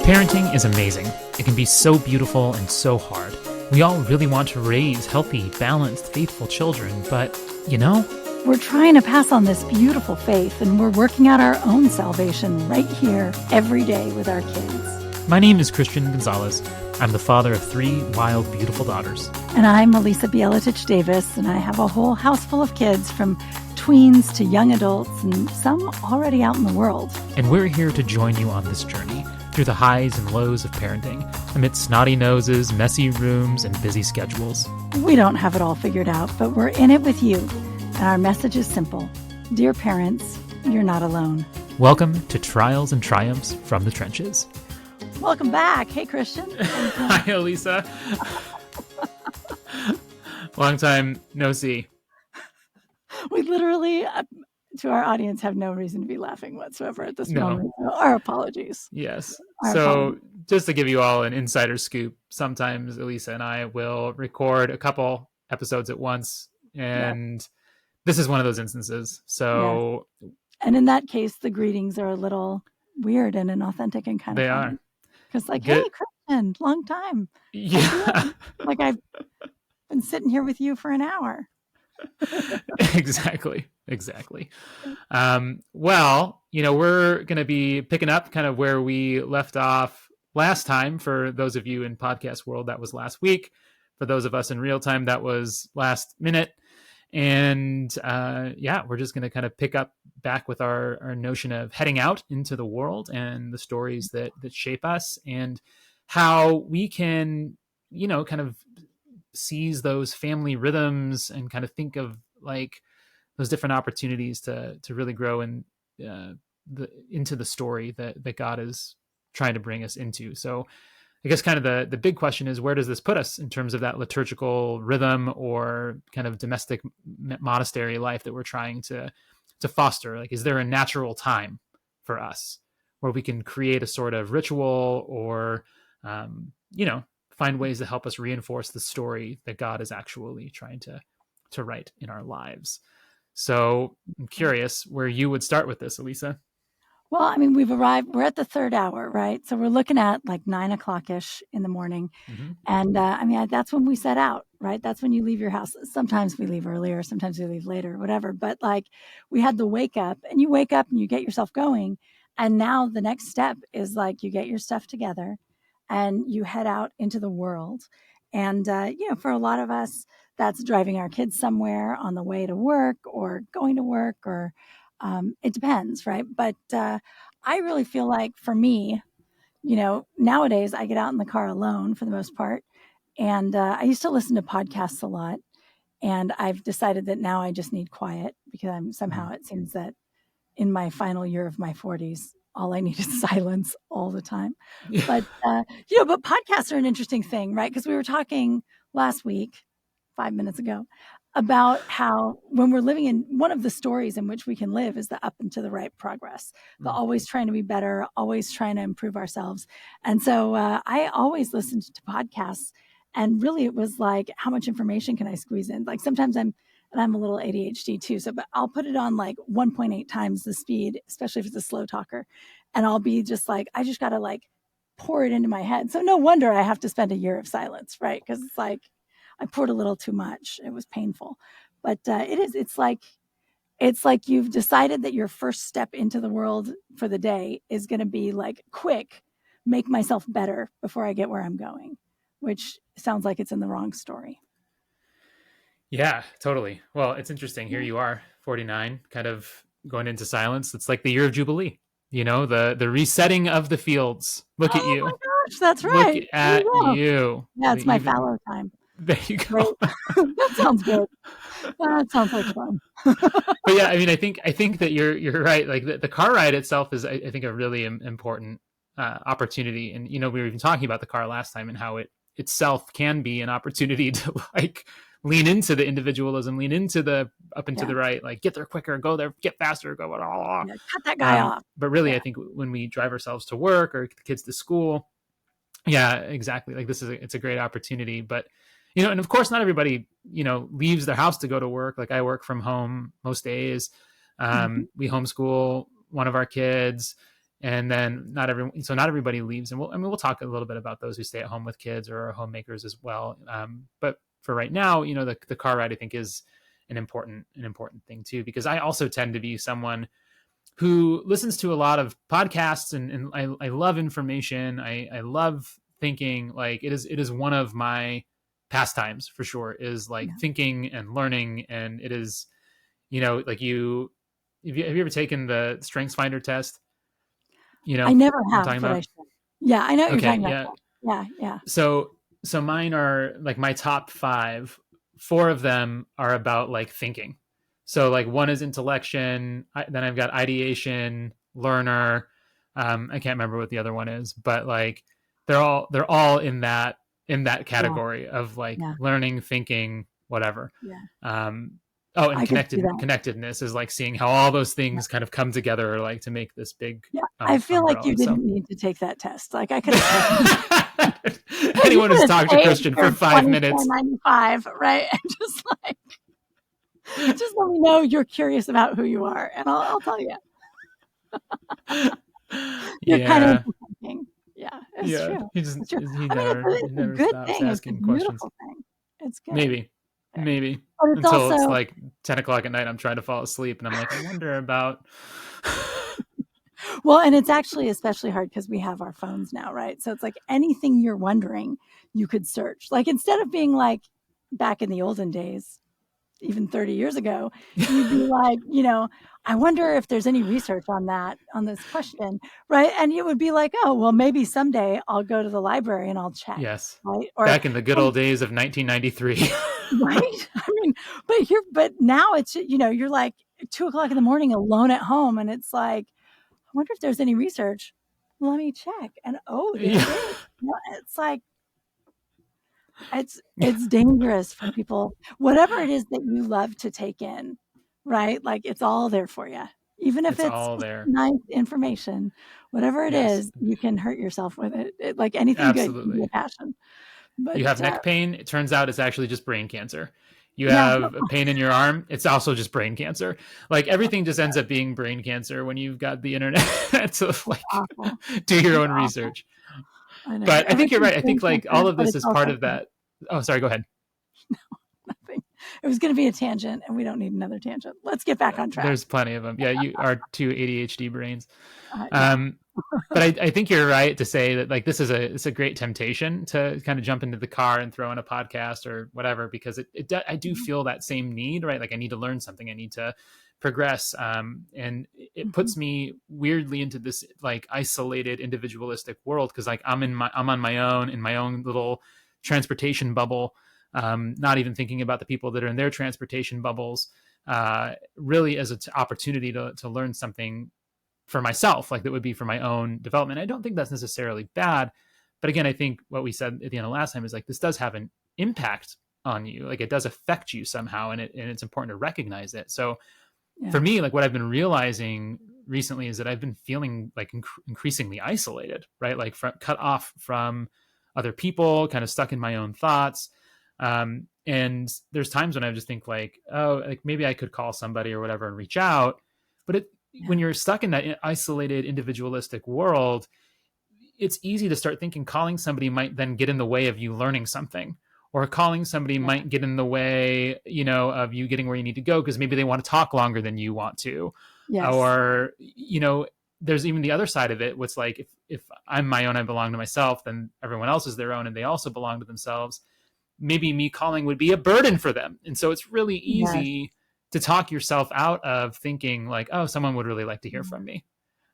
Parenting is amazing. It can be so beautiful and so hard. We all really want to raise healthy, balanced, faithful children, but, we're trying to pass on this beautiful faith, and we're working out our own salvation right here every day with our kids. My name is Christian Gonzalez. I'm the father of 3 wild, beautiful daughters. And I'm Elissa Bjeletich Davis, and I have a whole house full of kids from tweens to young adults, and some already out in the world. And we're here to join you on this journey through the highs and lows of parenting, amidst snotty noses, messy rooms, and busy schedules. We don't have it all figured out, but we're in it with you. And our message is simple. Dear parents, you're not alone. Welcome to Trials and Triumphs from the Trenches. Welcome back. Hey, Christian. Hi, Elissa. Long time no see. We literally, to our audience, have no reason to be laughing whatsoever at this moment. Our apologies. Yes. So just to give you all an insider scoop, sometimes Elissa and I will record a couple episodes at once, and this is one of those instances. So, and in that case, the greetings are a little weird and inauthentic and kind of they funny. are. Because hey, Christian, long time. Yeah. Like I've been sitting here with you for an hour. Exactly. Well, we're going to be picking up kind of where we left off last time. For those of you in podcast world, that was last week. For those of us in real time, that was last minute. And we're just going to kind of pick up back with our notion of heading out into the world and the stories that shape us, and how we can, kind of seize those family rhythms and kind of think of like those different opportunities to really grow into the story that God is trying to bring us into. So I guess kind of the big question is, where does this put us in terms of that liturgical rhythm or kind of domestic monastery life that we're trying to foster? Like, is there a natural time for us where we can create a sort of ritual or, find ways to help us reinforce the story that God is actually trying to write in our lives? So I'm curious where you would start with this, Elissa. Well, I mean, we're at the third hour, right? So we're looking at like 9:00-ish in the morning. Mm-hmm. And that's when we set out, right? That's when you leave your house. Sometimes we leave earlier, sometimes we leave later, whatever. But like we had the wake up, and you wake up and you get yourself going. And now the next step is like you get your stuff together and you head out into the world. And, for a lot of us, that's driving our kids somewhere on the way to work or going to work, or it depends, right? But I really feel like for me, nowadays I get out in the car alone for the most part. And I used to listen to podcasts a lot. And I've decided that now I just need quiet, because it seems that in my final year of my 40s, all I need is silence all the time. Yeah. But, but podcasts are an interesting thing, right? Because we were talking last week, 5 minutes ago, about how when we're living in one of the stories in which we can live is the up and to the right progress, the always trying to be better, always trying to improve ourselves. And so I always listened to podcasts, and really it was like, how much information can I squeeze in? Like sometimes I'm a little ADHD too. But I'll put it on like 1.8 times the speed, especially if it's a slow talker. And I'll be just like, I just got to like pour it into my head. So no wonder I have to spend a year of silence, right? Because it's like, I poured a little too much. It was painful. But it's like you've decided that your first step into the world for the day is going to be like, quick, make myself better before I get where I'm going, which sounds like it's in the wrong story. Yeah, totally. Well, it's interesting. Here you are, 49, kind of going into silence. It's like the year of Jubilee, the resetting of the fields. Look at you. Oh my gosh, that's right. Look at you. Yeah, it's my fallow time. There you go. That sounds good. That sounds like fun. But yeah, I mean, I think that you're right. Like the car ride itself is, I think, a really important opportunity. And, we were even talking about the car last time and how it itself can be an opportunity to like lean into the individualism, lean into the up and to the right, like get there quicker, go there, get faster, go blah, blah, blah. Cut that guy off. But really, I think when we drive ourselves to work or the kids to school, yeah, exactly. Like it's a great opportunity. But, and of course, not everybody, leaves their house to go to work. Like I work from home most days. We homeschool one of our kids. And then not everybody leaves. And we'll talk a little bit about those who stay at home with kids or are homemakers as well. But for right now, the car ride, I think, is an important thing too, because I also tend to be someone who listens to a lot of podcasts, and I love information. I love thinking. Like it is one of my pastimes for sure, is like thinking and learning. And it is, like have you ever taken the Strengths Finder test? I never I'm have, talking but I about. should. Yeah, I know what you're Okay, talking about. yeah. Yeah. So mine are like my top 5. 4 of them are about like thinking. So like one is intellection, then I've got ideation, learner. I can't remember what the other one is, but like they're all in that Yeah. category of like Yeah. learning, thinking, whatever. Yeah. Oh, and I could see that. connectedness is like seeing how all those things kind of come together, like to make this big Yeah. I feel like you umbrella. So didn't need to take that test. Like I could have anyone who's talked to Christian for 5 minutes, $24.95, right? And just let me know you're curious about who you are, and I'll tell you. You're kind of thinking. Yeah, it's true. It's true. He I mean, it's a good stops thing. It's a asking questions. beautiful thing. It's good. Maybe But it's until it's also like 10 o'clock at night, I'm trying to fall asleep, and I'm like, I wonder about. well, and it's actually especially hard because we have our phones now, right? So it's like anything you're wondering, you could search. Like instead of being like back in the olden days, even 30 years ago, you'd be like, I wonder if there's any research on this question, right? And it would be like, oh, well, maybe someday I'll go to the library and I'll check, Yes, right? Or back in the good old days of 1993. right? I mean, but now it's, you're like 2:00 in the morning alone at home, and it's like, I wonder if there's any research. Let me check. And there is. It's like, it's dangerous for people, whatever it is that you love to take in, right? Like it's all there for you. Even if It's it's all there. nice information, whatever it Yes, is, you can hurt yourself with it. Like anything good can be a absolutely. passion. But You have neck pain. It turns out it's actually just brain cancer. You yeah, have a pain in your arm. It's also just brain cancer. Like everything just ends up being brain cancer when you've got the internet to like awful. do your It's own awful. research. I know. But I think you're Everything's right. I brain think like cancer, all of but this it's is part also of that. Oh, sorry. Go ahead. nothing. It was going to be a tangent, and we don't need another tangent. Let's get back on track. There's plenty of them. Yeah, you are 2 ADHD brains. Yeah. But I think you're right to say that like it's a great temptation to kind of jump into the car and throw in a podcast or whatever, because I do feel that same need, right? Like I need to learn something, I need to progress, and it puts me weirdly into this like isolated individualistic world, because like I'm on my own in my own little transportation bubble, not even thinking about the people that are in their transportation bubbles, really as an opportunity to learn something for myself, like that would be for my own development. I don't think that's necessarily bad. But again, I think what we said at the end of last time is like, this does have an impact on you. Like it does affect you somehow. And it's important to recognize it. So for me, like what I've been realizing recently is that I've been feeling like increasingly isolated, right? Like cut off from other people, kind of stuck in my own thoughts. And there's times when I just think like, oh, like maybe I could call somebody or whatever and reach out. But when you're stuck in that isolated individualistic world, it's easy to start thinking calling somebody might then get in the way of you learning something, or calling somebody might get in the way, of you getting where you need to go, because maybe they want to talk longer than you want to. Yes. Or, there's even the other side of it, what's like, if I'm my own, I belong to myself, then everyone else is their own and they also belong to themselves. Maybe me calling would be a burden for them. And so it's really easy to talk yourself out of thinking like, oh, someone would really like to hear from me.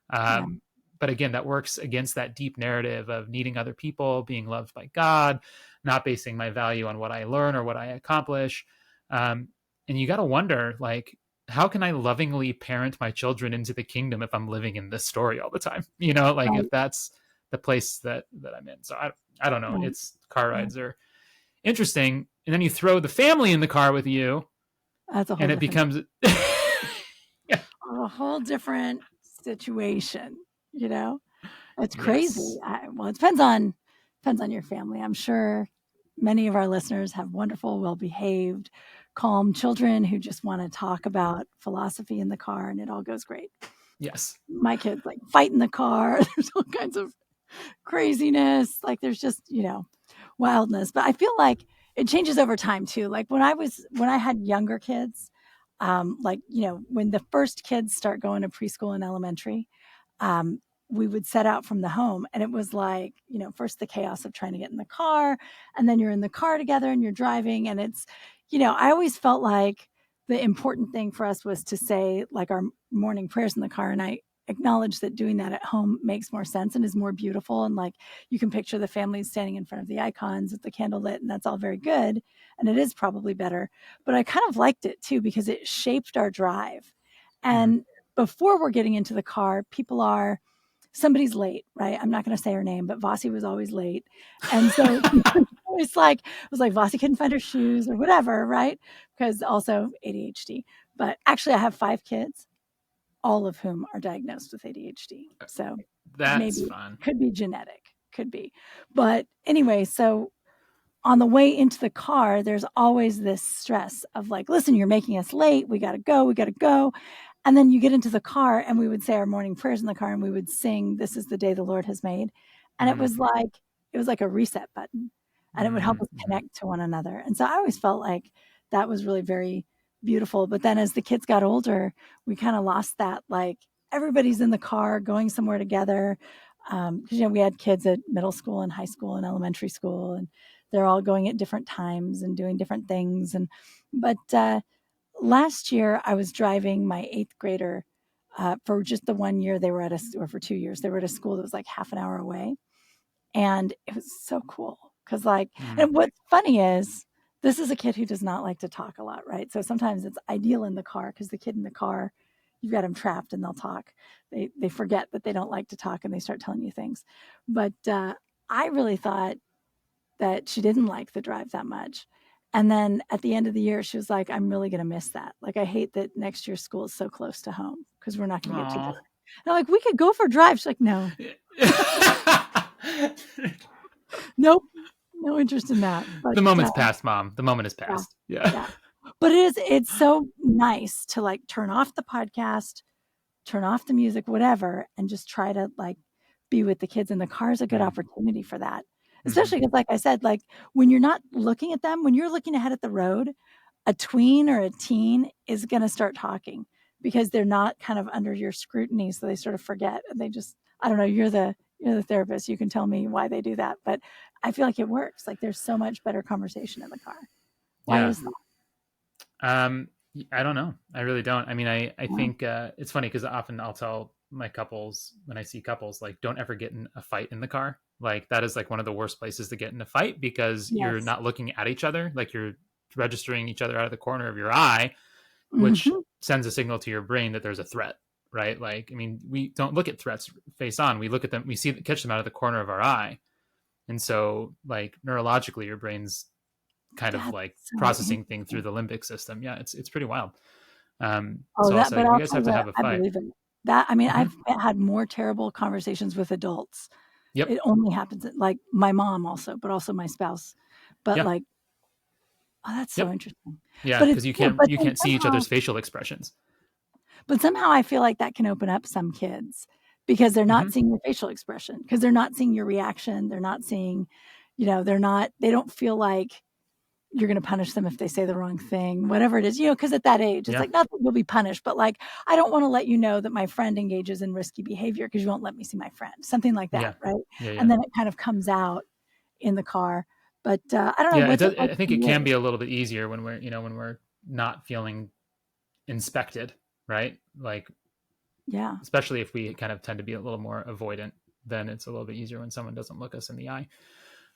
But again, that works against that deep narrative of needing other people, being loved by God, not basing my value on what I learn or what I accomplish. And you got to wonder, like, how can I lovingly parent my children into the kingdom if I'm living in this story all the time? If that's the place that I'm in. So I don't know. It's car rides are interesting. And then you throw the family in the car with you. That's a whole and it becomes a whole different situation. It's crazy. Well, it depends on your family. I'm sure many of our listeners have wonderful, well-behaved, calm children who just want to talk about philosophy in the car, and it all goes great. Yes. My kids like fight in the car. There's all kinds of craziness. Like there's just, wildness. But I feel like it changes over time too. Like when I had younger kids, when the first kids start going to preschool and elementary, um, we would set out from the home, and it was like, first the chaos of trying to get in the car, and then you're in the car together and you're driving. And it's, I always felt like the important thing for us was to say like our morning prayers in the car. And I acknowledge that doing that at home makes more sense and is more beautiful. And like you can picture the families standing in front of the icons with the candle lit, and that's all very good. And it is probably better. But I kind of liked it too because it shaped our drive. And before we're getting into the car, somebody's late, right? I'm not going to say her name, but Vasi was always late. And so it was like Vasi couldn't find her shoes or whatever, right? Because also ADHD. But actually, I have 5 kids, all of whom are diagnosed with ADHD. So That's maybe fun. could be genetic, could be. But anyway, so on the way into the car, there's always this stress of like, listen, you're making us late. We got to go. We got to go. And then you get into the car and we would say our morning prayers in the car and we would sing, "This is the day the Lord has made." And it was like a reset button, and it would help us connect to one another. And so I always felt like that was really very beautiful. But then as the kids got older, we kind of lost that, like everybody's in the car going somewhere together. Because, we had kids at middle school and high school and elementary school, and they're all going at different times and doing different things. But last year I was driving my 8th grader for just the 1 year they were or for 2 years, they were at a school that was like half an hour away. And it was so cool because and what's funny is this is a kid who does not like to talk a lot, right? So sometimes it's ideal in the car because the kid in the car, you've got them trapped and they'll talk. They forget that they don't like to talk and they start telling you things. But I really thought that she didn't like the drive that much. And then at the end of the year, she was like, "I'm really going to miss that. Like, I hate that next year's school is so close to home because we're not going to get together." And I'm like, "We could go for a drive." She's like, "No, nope, no interest in that." But The moment's passed, Mom. The moment is past. Yeah. But it's so nice to like turn off the podcast, turn off the music, whatever, and just try to like be with the kids. And the car is a good opportunity for that. Especially because, like I said, like when you're not looking at them, when you're looking ahead at the road, a tween or a teen is going to start talking because they're not kind of under your scrutiny. So they sort of forget. And they just, I don't know, you're the therapist. You can tell me why they do that. But I feel like it works. Like there's so much better conversation in the car. Why is that? I don't know. I really don't. I mean, I think it's funny because often I'll tell my couples when I see couples, like, don't ever get in a fight in the car. Like that is like one of the worst places to get in a fight because you're not looking at each other. Like you're registering each other out of the corner of your eye, which sends a signal to your brain that there's a threat, right? Like, I mean, we don't look at threats face on. We look at them, we catch them out of the corner of our eye. And so like neurologically, your brain's kind of like processing thing through the limbic system. Yeah, it's pretty wild. So that, also, but you guys have to have a fight. I believe it. That, I mean, I've had more terrible conversations with adults. Yep. It only happens like my mom also, but also my spouse. But like, oh, that's so interesting. Yeah, because you can't see each other's facial expressions. But somehow I feel like that can open up some kids because they're not seeing your facial expression, because they're not seeing your reaction. They're not seeing, they don't feel like you're going to punish them if they say the wrong thing, whatever it is, because at that age, it's like, not that you'll be punished, but like, I don't want to let you know that my friend engages in risky behavior because you won't let me see my friend, something like that. Right. And then it kind of comes out in the car. But I don't know. I think it can be a little bit easier when we're not feeling inspected, right? Like, especially if we kind of tend to be a little more avoidant, then it's a little bit easier when someone doesn't look us in the eye.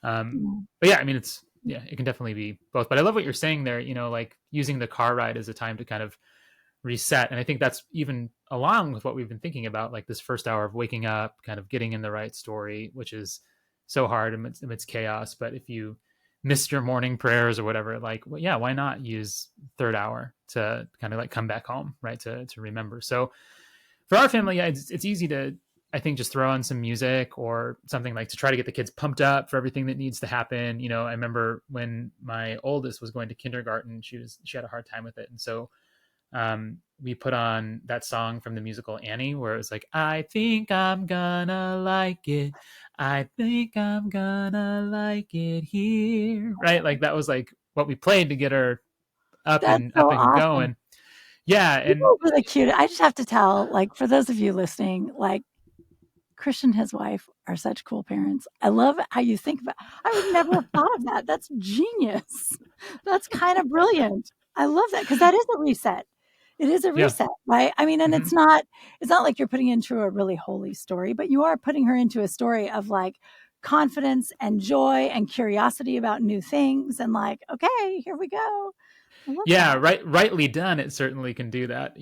But yeah, I mean, it can definitely be both. But I love what you're saying there, like using the car ride as a time to kind of reset. And I think that's even along with what we've been thinking about, like this first hour of waking up, kind of getting in the right story, which is so hard amidst chaos. But if you missed your morning prayers or whatever, like, well, yeah, why not use third hour to kind of like come back home, right? To remember. So for our family, yeah, it's easy to, I think, just throw on some music or something like to try to get the kids pumped up for everything that needs to happen. I remember when my oldest was going to kindergarten, she had a hard time with it. And so we put on that song from the musical Annie, where it was like, I think I'm gonna like it. I think I'm gonna like it here. Right? Like that was like what we played to get her up That's and so up and awesome. going. Yeah. People And are really cute. I just have to tell, like, for those of you listening, like, Christian and his wife are such cool parents. I love how you think about. I would never have thought of that. That's genius. That's kind of brilliant. I love that because that is a reset. It is a yeah. reset, right? I mean, and Mm-hmm. it's not like you're putting into a really holy story, but you are putting her into a story of like confidence and joy and curiosity about new things and like, okay, here we go. I love Yeah, that. rightly done, it certainly can do that.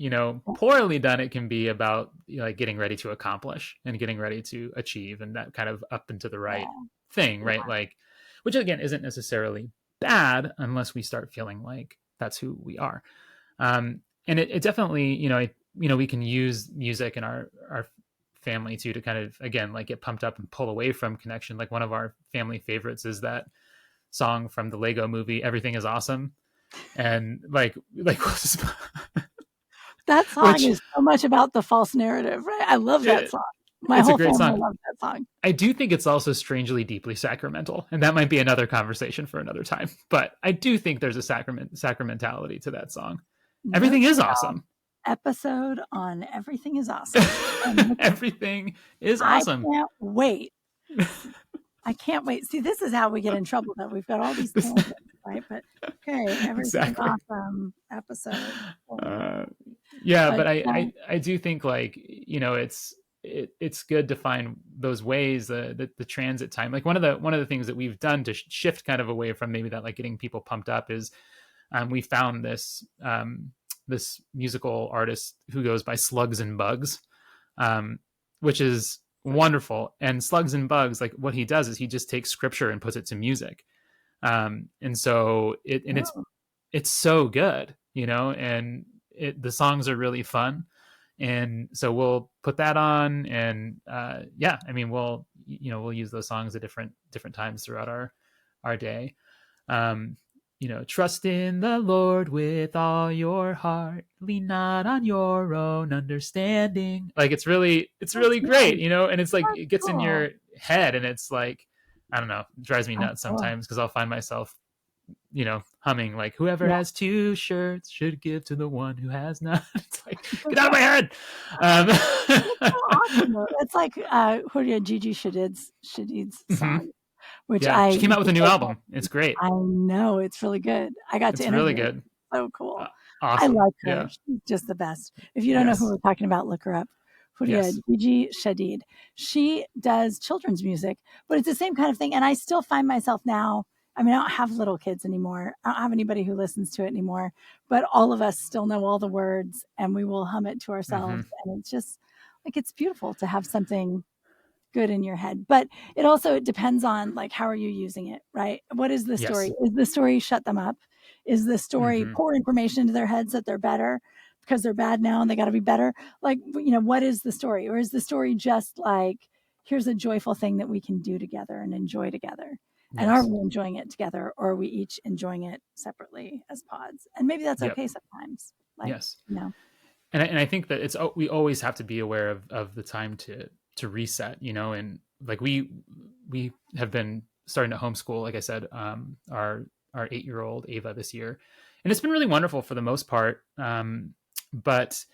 Poorly done, it can be about like getting ready to accomplish and getting ready to achieve, and that kind of up into the right Yeah. thing, Yeah. right? Like, which again isn't necessarily bad unless we start feeling like that's who we are. And it definitely, we can use music in our family too to kind of again like get pumped up and pull away from connection. Like one of our family favorites is that song from the Lego movie, Everything is Awesome. And like That song which is so much about the false narrative, right? I love that it, song. My it's a whole great family song. loves that song. I do think it's also strangely deeply sacramental, and that might be another conversation for another time. But I do think there's a sacramentality to that song. Note Everything to is self, awesome. episode on Everything is Awesome. Everything is I awesome. can't wait. I can't wait. See, this is how we get in trouble that we've got all these This, tangents, right? But okay, Everything is exactly. Awesome episode. Uh, yeah, But but I do think like it's good to find those ways the transit time. Like one of the things that we've done to shift kind of away from maybe that like getting people pumped up is we found this musical artist who goes by Slugs and Bugs, um, which is wonderful. And Slugs and Bugs, like what he does is he just takes scripture and puts it to music, and so oh, it's so good, and the songs are really fun. And so we'll put that on, and yeah, I mean we'll use those songs at different times throughout our day. um Trust in the Lord with all your heart, lean not on your own understanding. Like that's it's really great, nice. and it's like That's it gets in cool. your head, and it's like, I don't know, it drives me That's nuts cool. sometimes because I'll find myself humming like, whoever Yeah. has two shirts should give to the one who has none. It's like, get out of my head. um So awesome though. It's like Gigi Hadid's mhm. song, which Yeah, I she came out with a new because album. It's great. I know it's really good. I got to It's really interview her. good. So cool. uh, I awesome. like her. Yeah. She's just the best. If you don't know who Yes. we're talking about, look her up. Yes. Gigi Hadid. She does children's music, but it's the same kind of thing. And I still find myself now. I mean, I don't have little kids anymore. I don't have anybody who listens to it anymore. But all of us still know all the words, and we will hum it to Hmm. ourselves. And it's just like it's beautiful to have something good in your head. But it depends on like how are you using it, right? What is the story? Yes. Is the story shut them up? Is the story Hmm. pour information into their heads that they're better because they're bad now and they got to be better? Like, what is the story? Or is the story just like here's a joyful thing that we can do together and enjoy together? And are Yes. we enjoying it together or are we each enjoying it separately as pods? And maybe that's Yep. okay sometimes. Like, Yes. you know, And I think that we always have to be aware of the time to reset, and like we have been starting to homeschool, like I said, our 8-year-old Ava this year, and it's been really wonderful for the most part. But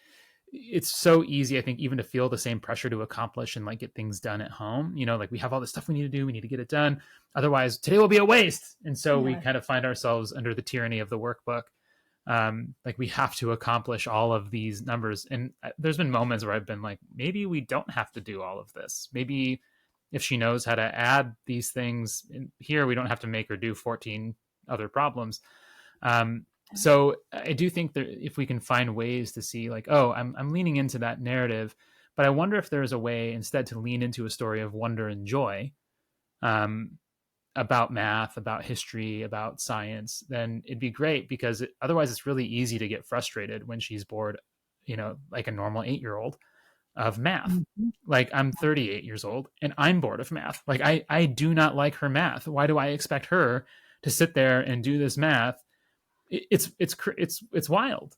it's so easy, I think, even to feel the same pressure to accomplish and like get things done at home. Like we have all this stuff we need to do, we need to get it done. Otherwise, today will be a waste. And so we yeah. kind of find ourselves under the tyranny of the workbook. Like we have to accomplish all of these numbers. And there's been moments where I've been like, maybe we don't have to do all of this. Maybe if she knows how to add these things in here, we don't have to make her do 14 other problems. So I do think that if we can find ways to see like, oh, I'm leaning into that narrative, but I wonder if there's a way instead to lean into a story of wonder and joy, um, about math, about history, about science, then it'd be great because otherwise it's really easy to get frustrated when she's bored, like a normal 8-year-old of math. Mhm. Like I'm 38 years old and I'm bored of math. Like I do not like her math. Why do I expect her to sit there and do this math it's wild,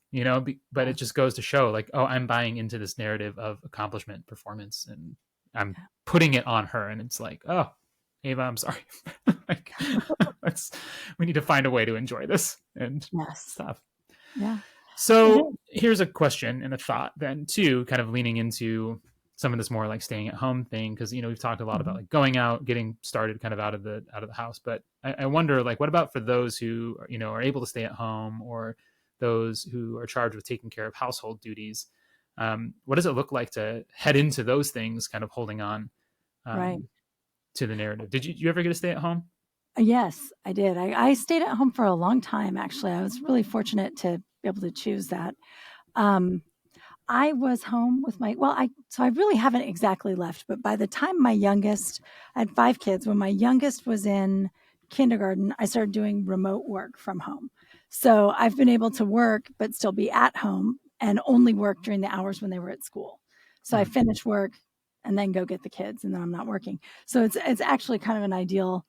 but it just goes to show like, oh, I'm buying into this narrative of accomplishment, performance, and I'm putting it on her. And it's like, oh, Ava, I'm sorry. Like, we need to find a way to enjoy this and stuff. Yeah. So here's a question and a thought then too, kind of leaning into some of this more like staying at home thing. Cause we've talked a lot about like going out, getting started kind of out of the house. But I wonder, like, what about for those who, are able to stay at home, or those who are charged with taking care of household duties? What does it look like to head into those things, kind of holding on to the narrative? Did you ever get to stay at home? Yes, I did. I stayed at home for a long time, actually. I was really fortunate to be able to choose that. I was home with so I really haven't exactly left, but by the time I had 5 kids. When my youngest was in kindergarten, I started doing remote work from home. So I've been able to work, but still be at home and only work during the hours when they were at school. So I finish work and then go get the kids, and then I'm not working. So it's actually kind of an ideal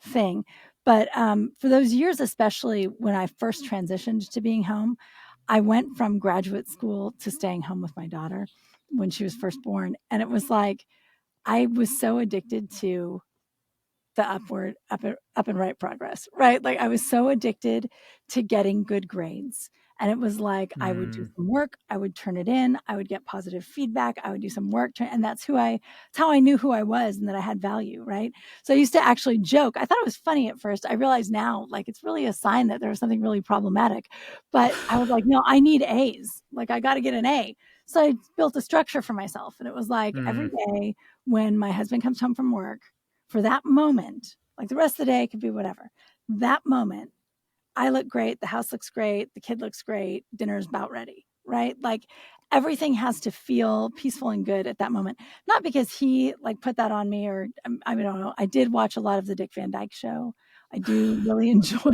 thing. But for those years, especially when I first transitioned to being home, I went from graduate school to staying home with my daughter when she was first born. And it was like, I was so addicted to the up and right progress, right? Like I was so addicted to getting good grades. And it was like, I would do some work, I would turn it in, I would get positive feedback, I would do some work. And that's how I knew who I was and that I had value, right? So I used to actually joke. I thought it was funny at first. I realize now, like, it's really a sign that there was something really problematic. But I was like, no, I need A's. Like, I got to get an A. So I built a structure for myself. And it was like every day when my husband comes home from work, for that moment, like the rest of the day could be whatever, that moment, I look great, the house looks great, the kid looks great, dinner's about ready, right? Like everything has to feel peaceful and good at that moment. Not because he like put that on me, or I don't know. I did watch a lot of the Dick Van Dyke Show. I do really enjoy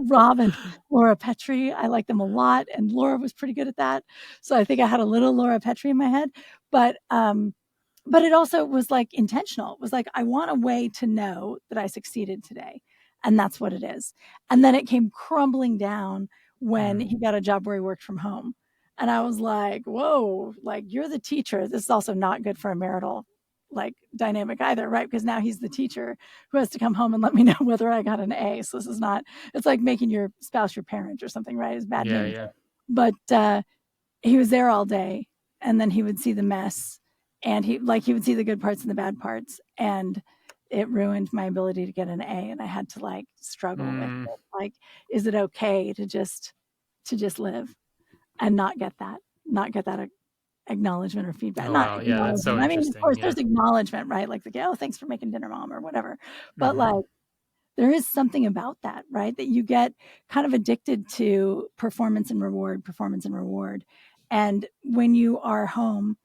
Rob and Laura Petrie. I like them a lot, and Laura was pretty good at that. So I think I had a little Laura Petrie in my head, but it also was like intentional. It was like, I want a way to know that I succeeded today. And that's what it is. And then it came crumbling down when he got a job where he worked from home. And I was like, whoa, like you're the teacher. This is also not good for a marital like dynamic either, right? Because now he's the teacher who has to come home and let me know whether I got an A. So this is not, it's like making your spouse your parent or something, right? It's bad news. Yeah. But he was there all day, and then he would see the mess, and he would see the good parts and the bad parts, and it ruined my ability to get an A. And I had to like struggle with it. Like, is it okay to just live and not get that acknowledgement or feedback? Oh, not wow. Yeah, that's so I mean, of interesting. course, Yeah. there's acknowledgement, right? Like, oh, thanks for making dinner, mom, or whatever. But like, there is something about that, right? That you get kind of addicted to performance and reward. And when you are home,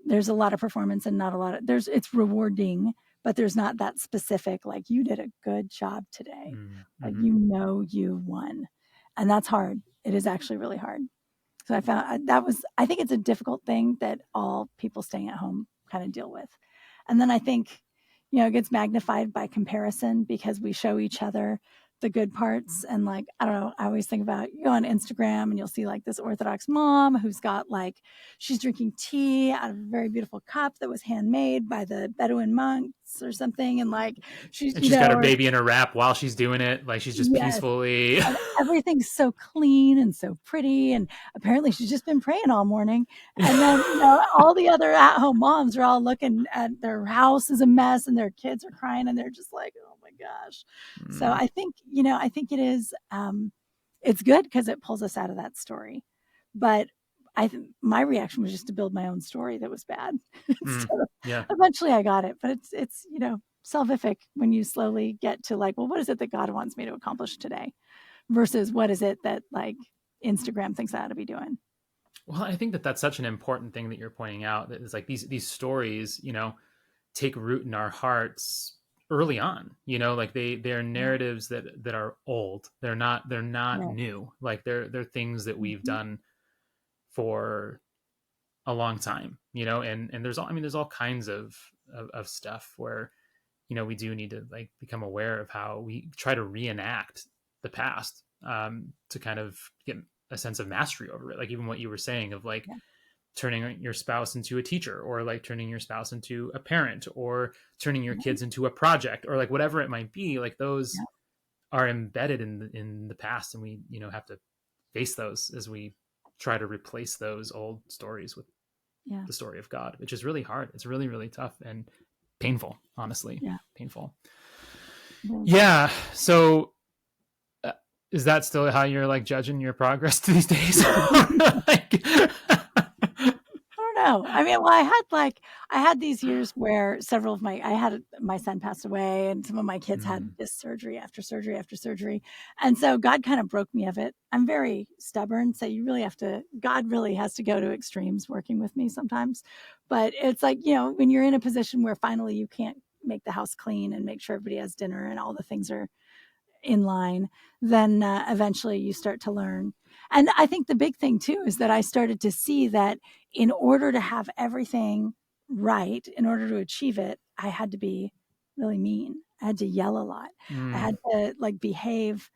there's a lot of performance and not a lot of it's rewarding, but there's not that specific, like you did a good job today. Like, you won. And that's hard. It is actually really hard. So I found I think it's a difficult thing that all people staying at home kind of deal with. And then I think, it gets magnified by comparison because we show each other the good parts. And like, I don't know, I always think about, you go on Instagram and you'll see like this Orthodox mom who's got like, she's drinking tea out of a very beautiful cup that was handmade by the Bedouin monks or something. And like, she's got her baby in her wrap while she's doing it. Like she's just peacefully. And everything's so clean and so pretty. And apparently she's just been praying all morning. And then, all the other at-home moms are all looking at their house is a mess and their kids are crying and they're just like, oh my gosh. So I think, it is, it's good because it pulls us out of that story. But my reaction was just to build my own story that was bad. Eventually I got it, but it's, salvific when you slowly get to like, well, what is it that God wants me to accomplish today versus what is it that like Instagram thinks I ought to be doing? Well, I think that that's such an important thing that you're pointing out, that it's like these stories, take root in our hearts early on, like they're narratives that are old. They're not new. Like they're things that we've done for a long time, and there's all kinds of stuff where, we do need to like become aware of how we try to reenact the past, to kind of get a sense of mastery over it. Like even what you were saying of like turning your spouse into a teacher, or like turning your spouse into a parent, or turning your kids into a project, or like whatever it might be, like those are embedded in the past, and we, have to face those as we try to replace those old stories with the story of God, which is really hard. It's really, really tough and painful, honestly. Painful. Yeah. So is that still how you're like judging your progress these days? I don't know. I mean, well, I had these years where my son passed away, and some of my kids had this surgery after surgery after surgery. And so God kind of broke me of it. I'm very stubborn. So God really has to go to extremes working with me sometimes. But it's like, when you're in a position where finally you can't make the house clean and make sure everybody has dinner and all the things are in line, then eventually you start to learn. And I think the big thing too is that I started to see that in order to have everything right, in order to achieve it, I had to be really mean. I had to yell a lot. I had to like behave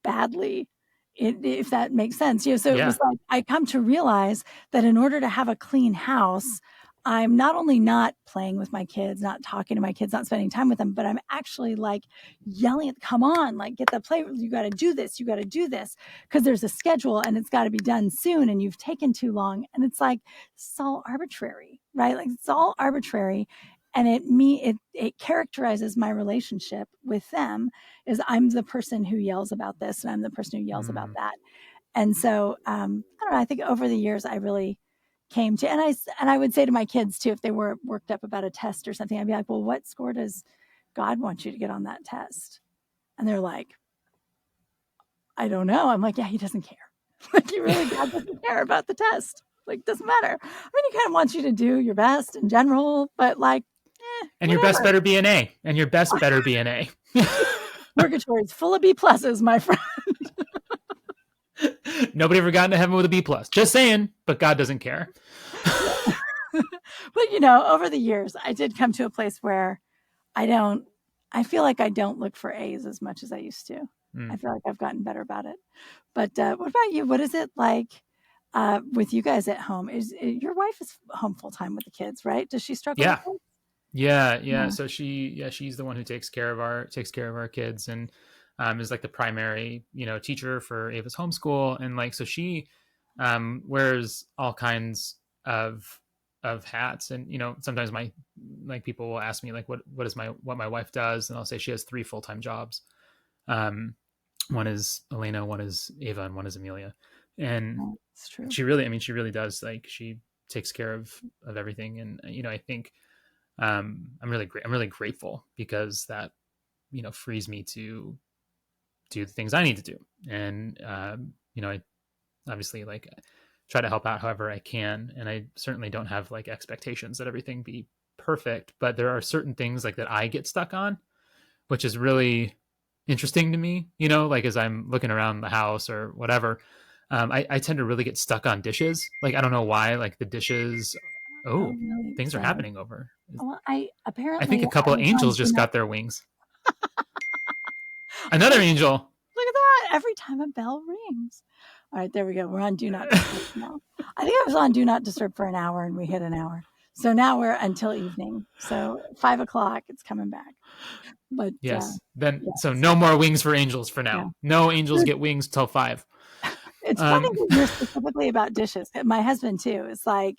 badly, if that makes sense. So it was like I come to realize that in order to have a clean house, I'm not only not playing with my kids, not talking to my kids, not spending time with them, but I'm actually like yelling at, come on, like get the play. You got to do this. You got to do this, because there's a schedule and it's got to be done soon. And you've taken too long. And it's like, it's all arbitrary, right? Like it's all arbitrary. And it characterizes my relationship with them is I'm the person who yells about this and I'm the person who yells about that. And so, I don't know, I think over the years, I really came to, and I would say to my kids too, if they were worked up about a test or something, I'd be like, well, what score does God want you to get on that test? And they're like, I don't know. I'm like, yeah, he doesn't care. Like God doesn't care about the test. Like, doesn't matter. I mean, he kind of wants you to do your best in general, but like, and your best better be an A. And your best better be an A. Purgatory is full of B pluses, my friend. Nobody ever got into heaven with a B plus. Just saying, but God doesn't care. But over the years, I did come to a place where I feel like I don't look for A's as much as I used to. I feel like I've gotten better about it. But what about you? What is it like with you guys at home? Is your wife is home full time with the kids, right? Does she struggle with it? Yeah. So she's the one who takes care of our kids, and is like the primary, teacher for Ava's homeschool. And like, so she wears all kinds of hats. And, sometimes people will ask me like, what my wife does. And I'll say she has 3 full-time jobs. One is Elena, one is Ava, and one is Amelia. And it's true. She really does. Like, she takes care of everything. And, I think, I'm really grateful, because that, frees me to do the things I need to do. And, I obviously like try to help out however I can. And I certainly don't have like expectations that everything be perfect, but there are certain things like that I get stuck on, which is really interesting to me, like as I'm looking around the house or whatever. I tend to really get stuck on dishes. Like, I don't know why, like the dishes. Oh, really? Things are happening over. Well, I think a couple of angels just got their wings. Another angel. Look at that. Every time a bell rings. All right, there we go. We're on Do Not Disturb now. I think I was on Do Not Disturb for an hour and we hit an hour. So now we're until evening. So 5:00, it's coming back. But so no more wings for angels for now. Yeah. No angels get wings till 5. It's funny that you're specifically about dishes. My husband too. It's like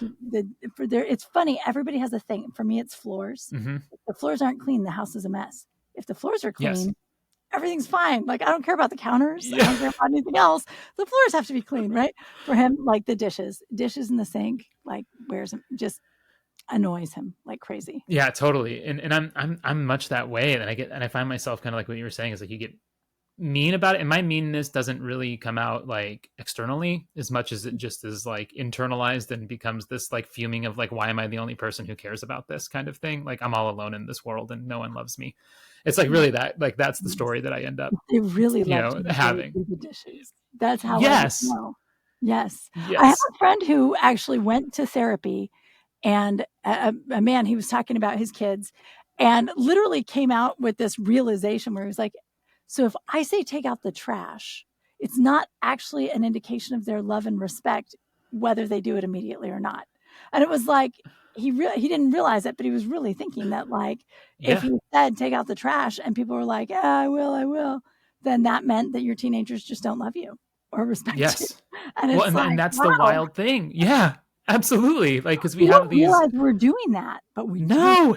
it's funny. Everybody has a thing. For me, it's floors. Mm-hmm. If the floors aren't clean, the house is a mess. If the floors are clean, everything's fine. Like, I don't care about the counters. I don't care about anything else. The floors have to be clean, right? For him, like the dishes in the sink, like just annoys him like crazy. Yeah, totally. And I'm much that way. And I find myself kind of like what you were saying is like you get mean about it, and my meanness doesn't really come out like externally as much as it just is like internalized and becomes this like fuming of like, why am I the only person who cares about this kind of thing? Like, I'm all alone in this world and no one loves me. It's like really that, like, that's the story that I end up they really having the dishes. That's how yes I know. Yes. I have a friend who actually went to therapy, and a man, he was talking about his kids and literally came out with this realization where he was like, So if I say take out the trash, it's not actually an indication of their love and respect, whether they do it immediately or not. And it was like, he didn't realize it, but he was really thinking that, like, if Yeah. he said take out the trash and people were like, yeah, I will, then that meant that your teenagers just don't love you or respect you. Yes. And Well, it's like, and that's the wow, wild thing. Yeah, absolutely. Like, because we we have don't these, realize we're doing that, but we do. no,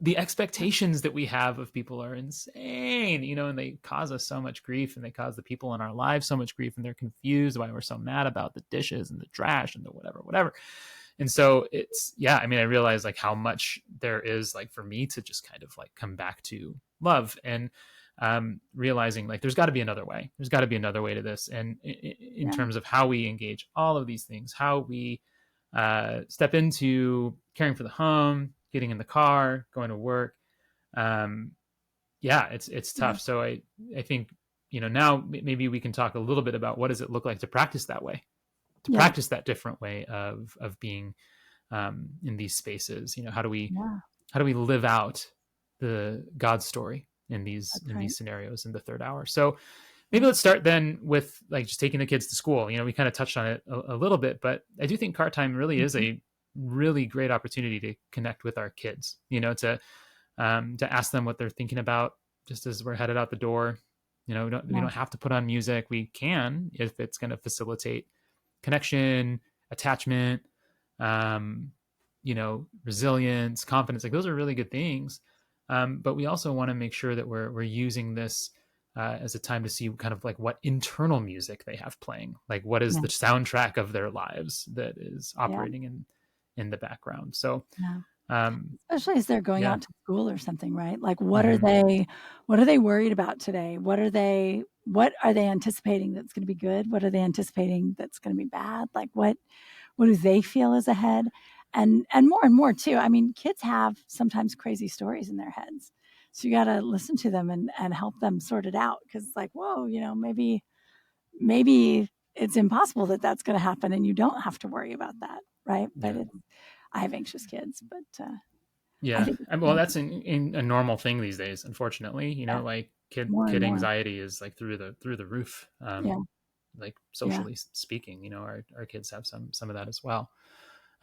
the expectations that we have of people are insane, and they cause us so much grief, and they cause the people in our lives so much grief, and they're confused why we're so mad about the dishes and the trash and the whatever. And so it's, yeah, I mean, I realize like how much there is like for me to just kind of like come back to love, and realizing like there's got to be another way. There's got to be another way to this. And in terms of how we engage all of these things, how we step into caring for the home, getting in the car, going to work. Yeah, it's tough. So I think, now maybe we can talk a little bit about what does it look like to practice that way, to practice that different way of being in these spaces. How do we live out the God story in these scenarios in the third hour? So maybe let's start then with like just taking the kids to school. We kind of touched on it a little bit, but I do think car time really is a really great opportunity to connect with our kids, to ask them what they're thinking about just as we're headed out the door. We don't have to put on music. We can, if it's going to facilitate connection, attachment, resilience, confidence. Like those are really good things. But we also want to make sure that we're using this as a time to see kind of like what internal music they have playing, like what is the soundtrack of their lives that is operating in the background. So, especially as they're going out to school or something, right? Like what are they worried about today? What are they anticipating that's going to be good? What are they anticipating that's going to be bad? Like what do they feel is ahead? And more too. I mean, kids have sometimes crazy stories in their heads. So you got to listen to them and help them sort it out. Cause it's like, whoa, maybe it's impossible that that's going to happen and you don't have to worry about that. Right. But I have anxious kids, but, yeah. Well, that's a normal thing these days, unfortunately, like kid anxiety is like through the roof. Like socially speaking, our kids have some of that as well.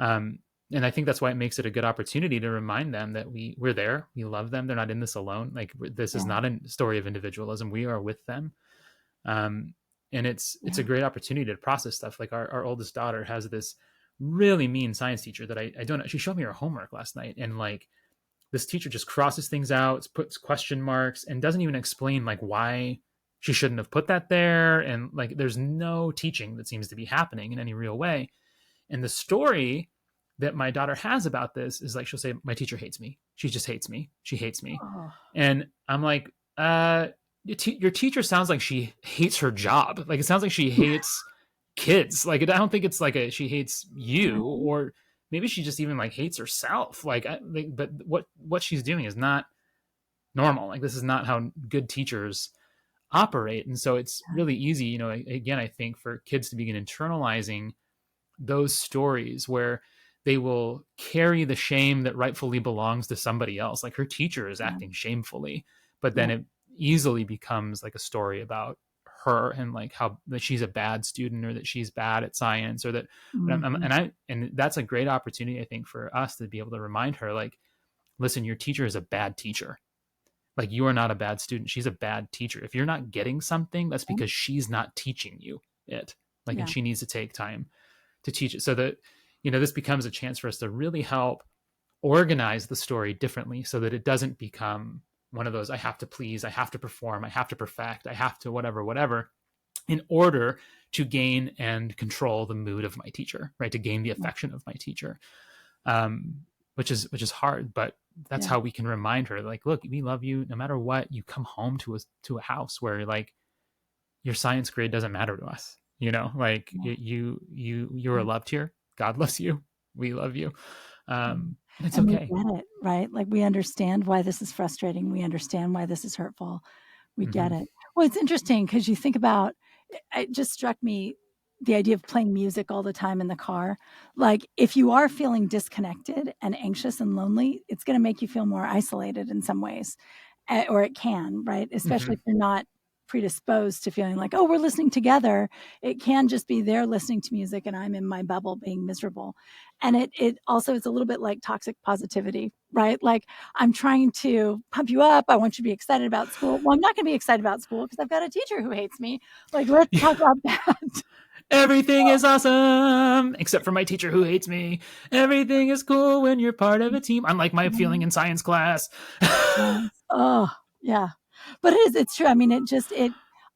And I think that's why it makes it a good opportunity to remind them that we're there, we love them. They're not in this alone. Like this is not a story of individualism. We are with them. And it's a great opportunity to process stuff. Like our oldest daughter has this really mean science teacher that I don't, she showed me her homework last night. And like, this teacher just crosses things out, puts question marks, and doesn't even explain like why she shouldn't have put that there. And like, there's no teaching that seems to be happening in any real way. And the story that my daughter has about this is like, she'll say, my teacher hates me. She just hates me. She hates me. Oh. And I'm like, your teacher sounds like she hates her job. Like, it sounds like she hates kids. Like, I don't think it's like she hates you, or maybe she just even like hates herself. But what she's doing is not normal. Like, this is not how good teachers operate. And so it's really easy, again, I think for kids to begin internalizing those stories where they will carry the shame that rightfully belongs to somebody else. Like her teacher is acting shamefully, but then it easily becomes like a story about her and like how that she's a bad student or that she's bad at science or that, and that's a great opportunity, I think, for us to be able to remind her, like, listen, your teacher is a bad teacher. Like, you are not a bad student. She's a bad teacher. If you're not getting something, that's because she's not teaching you it. Like, and she needs to take time to teach it, so that, this becomes a chance for us to really help organize the story differently, so that it doesn't become one of those, I have to please, I have to perform, I have to perfect, I have to whatever, in order to gain and control the mood of my teacher, right? To gain the affection of my teacher, which is hard, but that's how we can remind her, like, look, we love you no matter what. You come home to a house where like your science grade doesn't matter to us, like you're loved here. God loves you. We love you. It's okay. We get it, right? Like, we understand why this is frustrating. We understand why this is hurtful. We get it. Well, it's interesting because you think about, it just struck me, the idea of playing music all the time in the car. Like, if you are feeling disconnected and anxious and lonely, it's going to make you feel more isolated in some ways. or it can, right? Especially Mhm. if you're not predisposed to feeling like, oh, we're listening together. It can just be they're listening to music and I'm in my bubble being miserable. And it also, it's a little bit like toxic positivity, right? Like, I'm trying to pump you up. I want you to be excited about school. Well, I'm not going to be excited about school because I've got a teacher who hates me. Like, let's talk about that. Everything is awesome except for my teacher who hates me. Everything is cool when you're part of a team. Unlike my feeling in science class. Oh, yeah. But it's true. I mean, it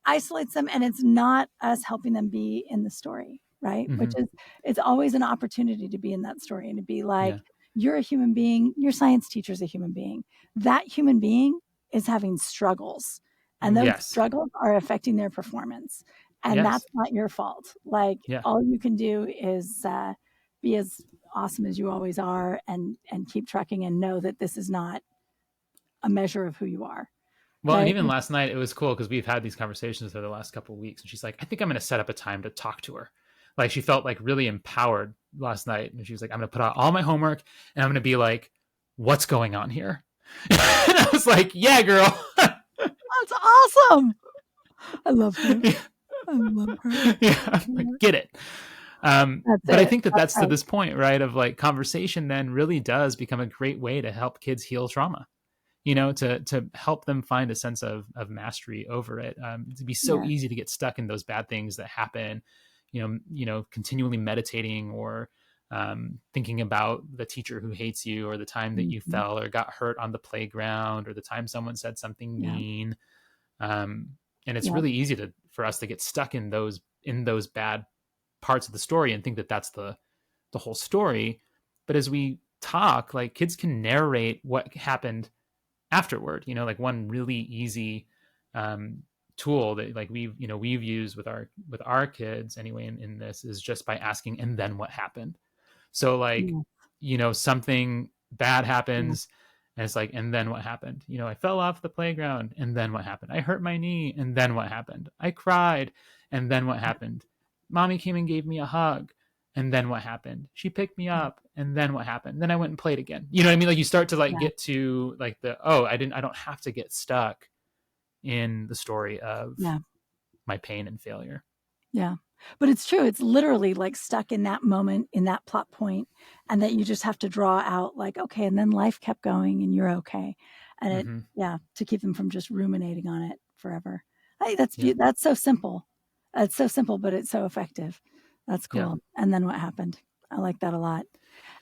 isolates them, and it's not us helping them be in the story, right? Mm-hmm. Which is, it's always an opportunity to be in that story and to be like, Yeah. you're a human being, your science teacher's a human being. That human being is having struggles, and those Yes. struggles are affecting their performance. And Yes. that's not your fault. Like, Yeah. all you can do is be as awesome as you always are, and keep trucking, and know that this is not a measure of who you are. Well, and Right? even last night, it was cool because we've had these conversations with her the last couple of weeks. And she's like, I think I'm going to set up a time to talk to her. Like, she felt like really empowered last night. And she was like, I'm going to put out all my homework and I'm going to be like, what's going on here? And I was like, yeah, girl. That's awesome. I love her. I love her. Yeah, like, get it. But I think that's to this point, right? Of like, conversation then really does become a great way to help kids heal trauma. To help them find a sense of mastery over it. To be so easy to get stuck in those bad things that happen, continually meditating or thinking about the teacher who hates you, or the time that you fell or got hurt on the playground, or the time someone said something mean. And it's really easy for us to get stuck in those bad parts of the story and think that that's the whole story. But as we talk, like, kids can narrate what happened afterward. Like, one really easy tool that, like, we've used with our kids anyway in this, is just by asking, and then what happened. So, like, something bad happens, and it's like, and then what happened? I fell off the playground, and then what happened? I hurt my knee, and then what happened? I cried, and then what happened? Mommy came and gave me a hug, and then what happened? She picked me up, and then what happened? Then I went and played again. You know what I mean? Like, you start to like get to like I don't have to get stuck in the story of my pain and failure. Yeah. But it's true. It's literally like stuck in that moment, in that plot point, and that you just have to draw out like, okay, and then life kept going and you're okay. And to keep them from just ruminating on it forever. I think that's so simple. It's so simple, but it's so effective. That's cool. Yeah. And then what happened? I like that a lot.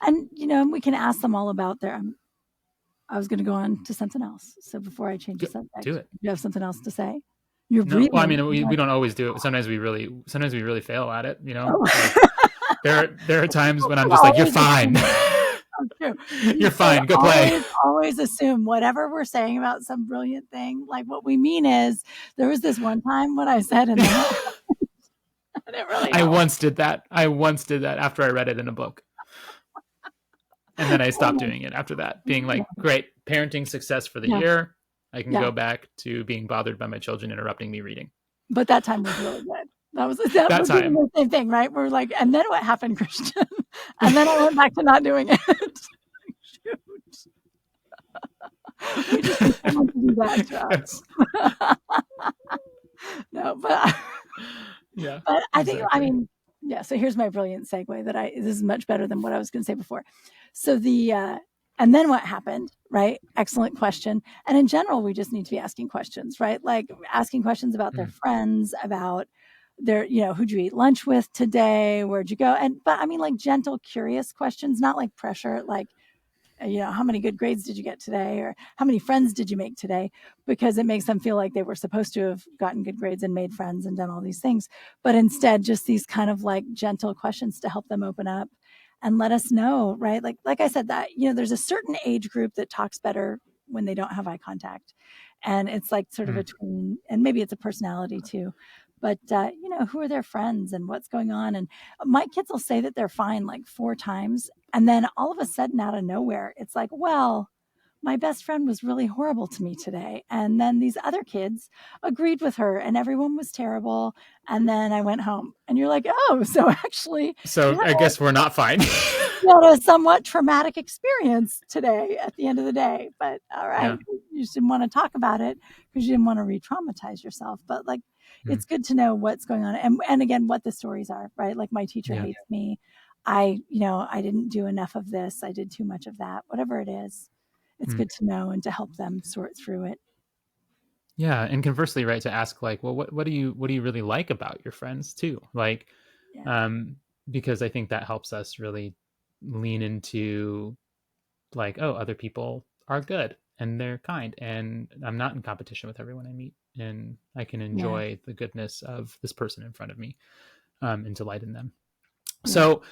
And, we can ask them all about I was going to go on to something else. So before I change the subject, do it. You have something else to say? You're no, breathing. well, I mean, we don't always do it. Sometimes we really fail at it. Oh. Like, there are times when I'm just like, you're fine. True. You're fine. Go play. Always assume whatever we're saying about some brilliant thing, like, what we mean is, there was this one time when I said, and then it really I once did that after I read it in a book. And then I stopped doing it after that, being like, great, parenting success for the year. I can go back to being bothered by my children interrupting me reading. But that time was really good. That was that time. The same thing, right? We're like, and then what happened, Christian? And then I went back to not doing it. Shoot. We just want to do that. No, but But I think, so here's my brilliant segue this is much better than what I was going to say before. So and then what happened, right? Excellent question. And in general, we just need to be asking questions, right? Like, asking questions about their friends, about their, who'd you eat lunch with today? Where'd you go? But I mean, like, gentle, curious questions, not like pressure, like, how many good grades did you get today? Or how many friends did you make today? Because it makes them feel like they were supposed to have gotten good grades and made friends and done all these things. But instead, just these kind of like gentle questions to help them open up and let us know, right? Like I said, that, there's a certain age group that talks better when they don't have eye contact. And it's like sort of a tween, and maybe it's a personality too. But, who are their friends and what's going on? And my kids will say that they're fine like 4 times. And then all of a sudden, out of nowhere, it's like, well, my best friend was really horrible to me today. And then these other kids agreed with her and everyone was terrible. And then I went home and you're like, oh, so actually, So I guess we're not fine. you had a somewhat traumatic experience today at the end of the day. But all right, you just didn't want to talk about it because you didn't want to re-traumatize yourself. But like, it's good to know what's going on. And again, what the stories are, right? Like my teacher hates me. I didn't do enough of this. I did too much of that, whatever it is. It's good to know and to help them sort through it. Yeah. And conversely, right, to ask like, well, what do you really like about your friends too? Like, because I think that helps us really lean into like, oh, other people are good and they're kind and I'm not in competition with everyone I meet and I can enjoy the goodness of this person in front of me and delight in them. So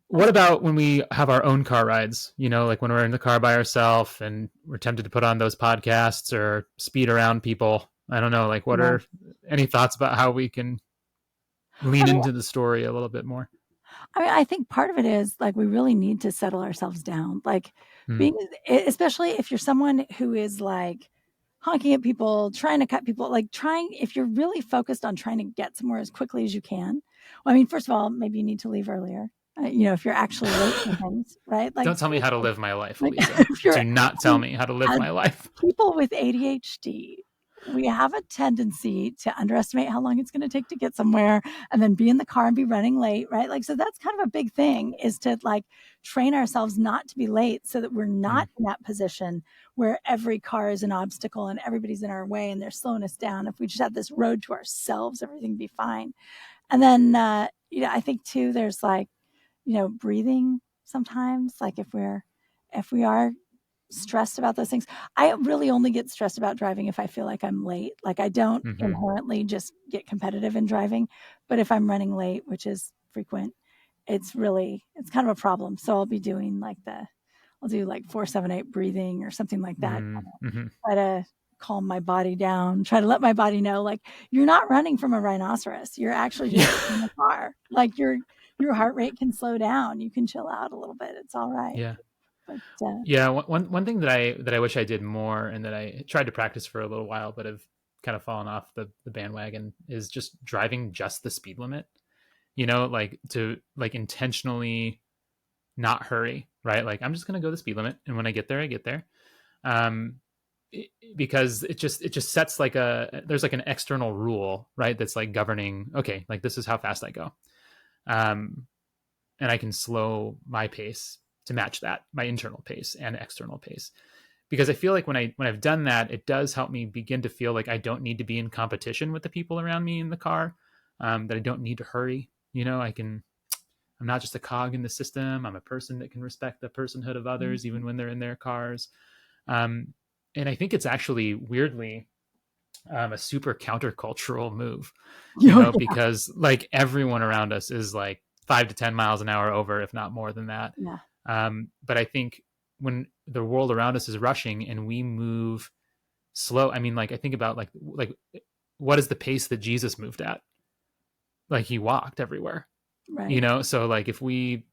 what about when we have our own car rides, like when we're in the car by ourselves and we're tempted to put on those podcasts or speed around people? I don't know, like what are any thoughts about how we can lean into the story a little bit more? I mean, I think part of it is like we really need to settle ourselves down. Like being, especially if you're someone who is like honking at people, trying to cut people, like if you're really focused on trying to get somewhere as quickly as you can. Well, I mean, first of all, maybe you need to leave earlier. If you're actually late for things, right? Like, don't tell me how to live my life, Elissa. Do not tell me how to live my life. People with ADHD, we have a tendency to underestimate how long it's going to take to get somewhere and then be in the car and be running late, right? Like, so that's kind of a big thing, is to like train ourselves not to be late so that we're not in that position where every car is an obstacle and everybody's in our way and they're slowing us down. If we just have this road to ourselves, everything would be fine. And then, I think too, there's like, breathing sometimes, like if we are stressed about those things. I really only get stressed about driving if I feel like I'm late. Like I don't inherently just get competitive in driving, but if I'm running late, which is frequent, it's kind of a problem. So I'll be doing I'll do like 4-7-8 breathing or something like that. Try to calm my body down, try to let my body know, like, you're not running from a rhinoceros. You're actually just in the car. Like your heart rate can slow down. You can chill out a little bit. It's all right. Yeah. But, one thing that I wish I did more and that I tried to practice for a little while, but have kind of fallen off the bandwagon, is just driving just the speed limit, like to like intentionally not hurry, right? Like I'm just going to go the speed limit. And when I get there, I get there. Because it just sets there's like an external rule, right? That's like governing, okay, like this is how fast I go. And I can slow my pace to match that, my internal pace and external pace. Because I feel like when I've done that, it does help me begin to feel like I don't need to be in competition with the people around me in the car, that I don't need to hurry. I'm not just a cog in the system. I'm a person that can respect the personhood of others, even when they're in their cars. And I think it's actually weirdly a super countercultural move, because like everyone around us is like 5 to 10 miles an hour over, if not more than that. But I think when the world around us is rushing and we move slow, I mean, like I think about like what is the pace that Jesus moved at? Like he walked everywhere, right? So like if we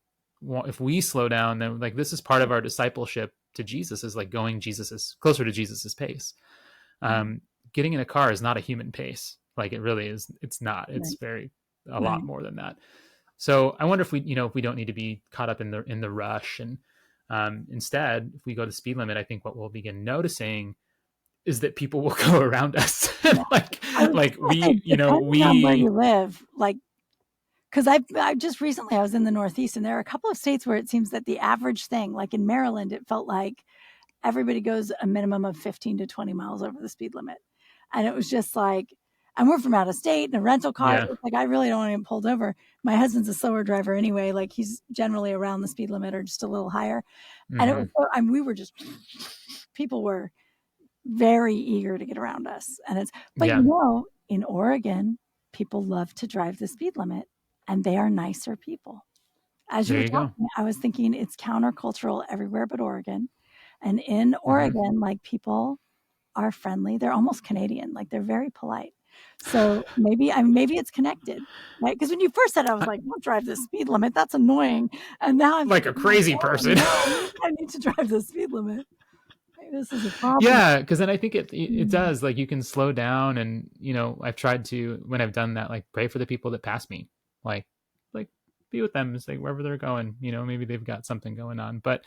slow down, then like this is part of our discipleship to Jesus, is like going closer to Jesus's pace. Getting in a car is not a human pace. Like it really is. It's not. It's a lot more than that. So I wonder if we don't need to be caught up in the rush, and instead, if we go to speed limit, I think what we'll begin noticing is that people will go around us. Like we, on where you live, like. Because I just recently, I was in the Northeast, and there are a couple of states where it seems that the average thing, like in Maryland, it felt like everybody goes a minimum of 15 to 20 miles over the speed limit. And it was just like, and we're from out of state in a rental car. It's like, I really don't want to get pulled over. My husband's a slower driver anyway. Like he's generally around the speed limit or just a little higher. And it was, people were very eager to get around us. And in Oregon, people love to drive the speed limit. And they are nicer people. As you were talking, I was thinking it's countercultural everywhere but Oregon. And in Oregon, like people are friendly. They're almost Canadian. Like they're very polite. So maybe it's connected, right? Because when you first said it, I was like, don't drive the speed limit. That's annoying. And now I'm like a crazy person. I need to drive the speed limit. This is a problem. Yeah, because then I think it does, like, you can slow down, and I've tried to, when I've done that, like, pray for the people that pass me, like be with them, it's like wherever they're going, maybe they've got something going on, but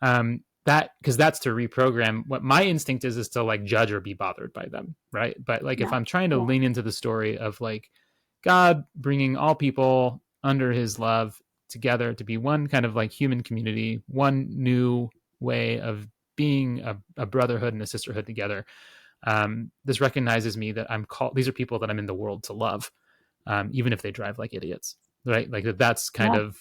that, because that's to reprogram. What my instinct is to like judge or be bothered by them, right? But like if I'm trying to lean into the story of like God bringing all people under his love together to be one kind of like human community, one new way of being a brotherhood and a sisterhood together. This recognizes me that I'm called, these are people that I'm in the world to love, even if they drive like idiots, right? Like that's kind of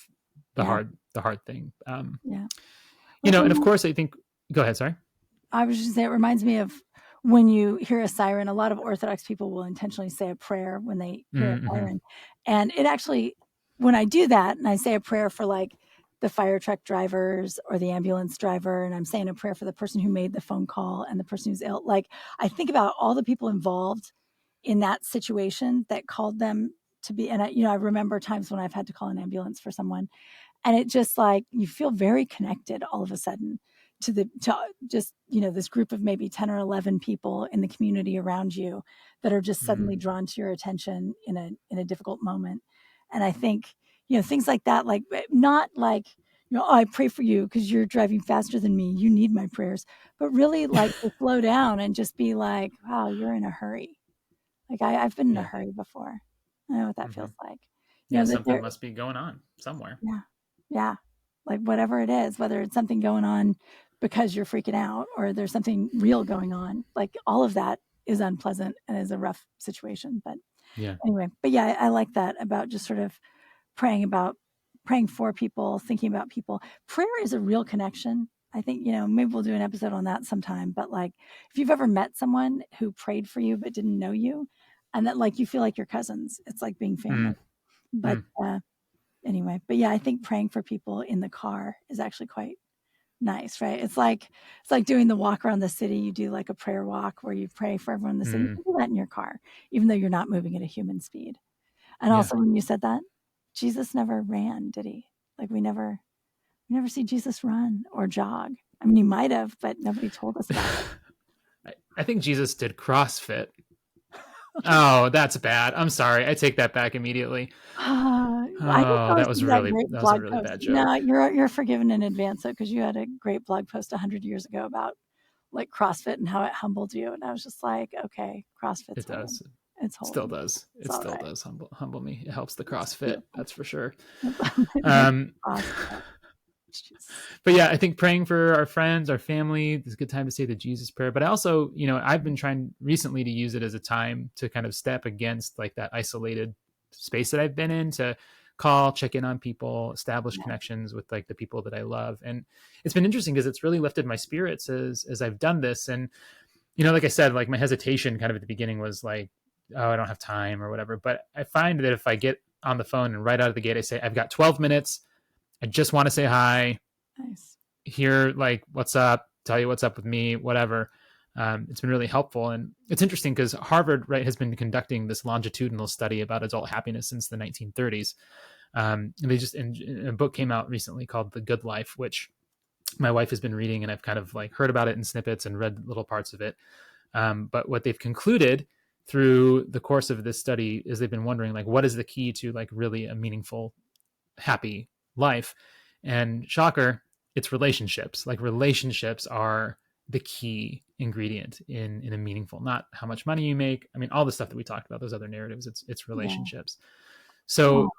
the hard thing. And of course I think, go ahead. Sorry. I was just saying, it reminds me of when you hear a siren. A lot of Orthodox people will intentionally say a prayer when they hear a siren. And it actually, when I do that and I say a prayer for like the fire truck drivers or the ambulance driver, and I'm saying a prayer for the person who made the phone call and the person who's ill, like I think about all the people involved in that situation that called them to be, and I remember times when I've had to call an ambulance for someone, and it just like, you feel very connected all of a sudden to just, this group of maybe 10 or 11 people in the community around you that are just suddenly drawn to your attention in a difficult moment. And I think, things like that, like not like, I pray for you because you're driving faster than me, you need my prayers, but really like to slow down and just be like, wow, you're in a hurry. Like I've been in a hurry before. I know what that feels like. Something must be going on somewhere. Yeah. Like whatever it is, whether it's something going on because you're freaking out or there's something real going on, like all of that is unpleasant and is a rough situation. But anyway, I like that about just sort of praying for people, thinking about people. Prayer is a real connection. I think, maybe we'll do an episode on that sometime, but like if you've ever met someone who prayed for you but didn't know you, and that like you feel like you're cousins, it's like being family. But anyway, I think praying for people in the car is actually quite nice, right? It's like doing the walk around the city. You do like a prayer walk where you pray for everyone in the city. You do that in your car, even though you're not moving at a human speed. And also when you said that, Jesus never ran, did he? Like we never see Jesus run or jog. I mean, he might have, but nobody told us about it. I think Jesus did CrossFit. Oh, that's bad. I'm sorry. I take that back immediately. That was a really bad joke. No, you're forgiven in advance though, because you had a great blog post 100 years ago about like CrossFit and how it humbled you, and I was just like, okay, CrossFit. It does. It's holy. Still does. It still does humble me. It helps the CrossFit. That's for sure. But I think praying for our friends, our family, it's a good time to say the Jesus prayer. But I also, I've been trying recently to use it as a time to kind of step against like that isolated space that I've been in, to call, check in on people, establish connections with like the people that I love. And it's been interesting because it's really lifted my spirits as I've done this. And, like I said, like my hesitation kind of at the beginning was like, oh, I don't have time or whatever. But I find that if I get on the phone and right out of the gate, I say, I've got 12 minutes. I just want to say hi. Nice. Hear like, what's up, tell you what's up with me, whatever. It's been really helpful. And it's interesting because Harvard, right, has been conducting this longitudinal study about adult happiness since the 1930s. And they just, a book came out recently called The Good Life, which my wife has been reading, and I've kind of like heard about it in snippets and read little parts of it. But what they've concluded through the course of this study is they've been wondering like, what is the key to like really a meaningful, happy life? And shocker, it's relationships. Like relationships are the key ingredient in a meaningful, not how much money you make. I mean, all the stuff that we talked about, those other narratives, it's relationships. So,